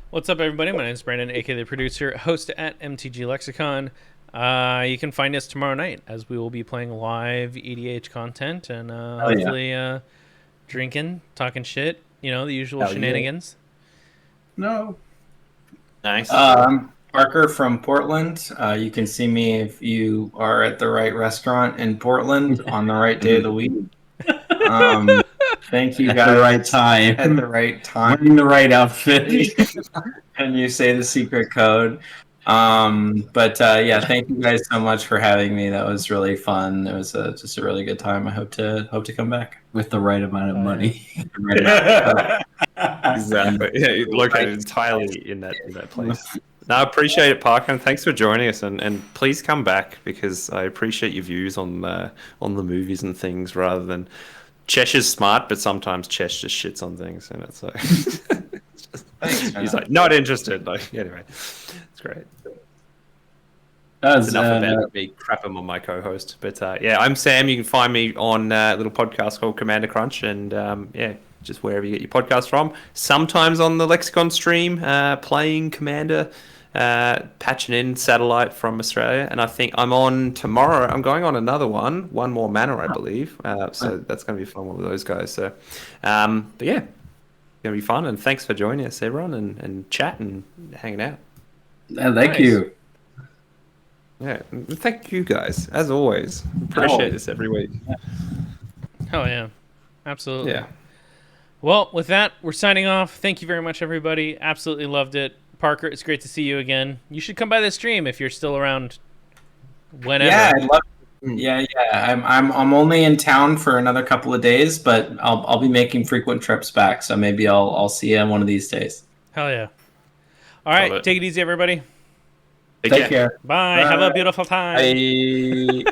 What's up, everybody? My name is Brandon, aka the producer, host at MTG Lexicon. You can find us tomorrow night as we will be playing live EDH content and hopefully drinking, talking shit. The usual shenanigans. No. Nice. I'm Parker from Portland. You can see me if you are at the right restaurant in Portland on the right day of the week. Thank you guys. At the right time. At the right time. Wearing the right outfit. And you say the secret code. Yeah, thank you guys so much for having me. That was really fun. It was just a really good time. I hope to come back With the right amount of money. Exactly. Yeah, located entirely in that place. No, I appreciate it, Parker, and thanks for joining us. And please come back because I appreciate your views on the movies and things rather than Cheshire's smart, but sometimes Chesh just shits on things, and it's like he's like not interested. Like anyway, it's great. That's enough about me crapping on my co-host. But I'm Sam. You can find me on a little podcast called Commander Crunch, and just wherever you get your podcast from. Sometimes on the Lexicon stream, playing Commander, patching in Satellite from Australia. And I think I'm on tomorrow. I'm going on another one more mana, I believe. So that's going to be fun with those guys. So, but yeah, it's going to be fun. And thanks for joining us, everyone, and chatting and hanging out. Thank you. Yeah, thank you guys, as always. Appreciate this every week. Hell yeah. Absolutely. Yeah. Well, with that, we're signing off. Thank you very much, everybody. Absolutely loved it. Parker, it's great to see you again. You should come by the stream if you're still around. Whenever. Yeah, I'd love. Yeah. I'm only in town for another couple of days, but I'll be making frequent trips back. So maybe I'll see you one of these days. Hell yeah! All right, take it easy, everybody. Take care. Bye. Have a beautiful time. Bye.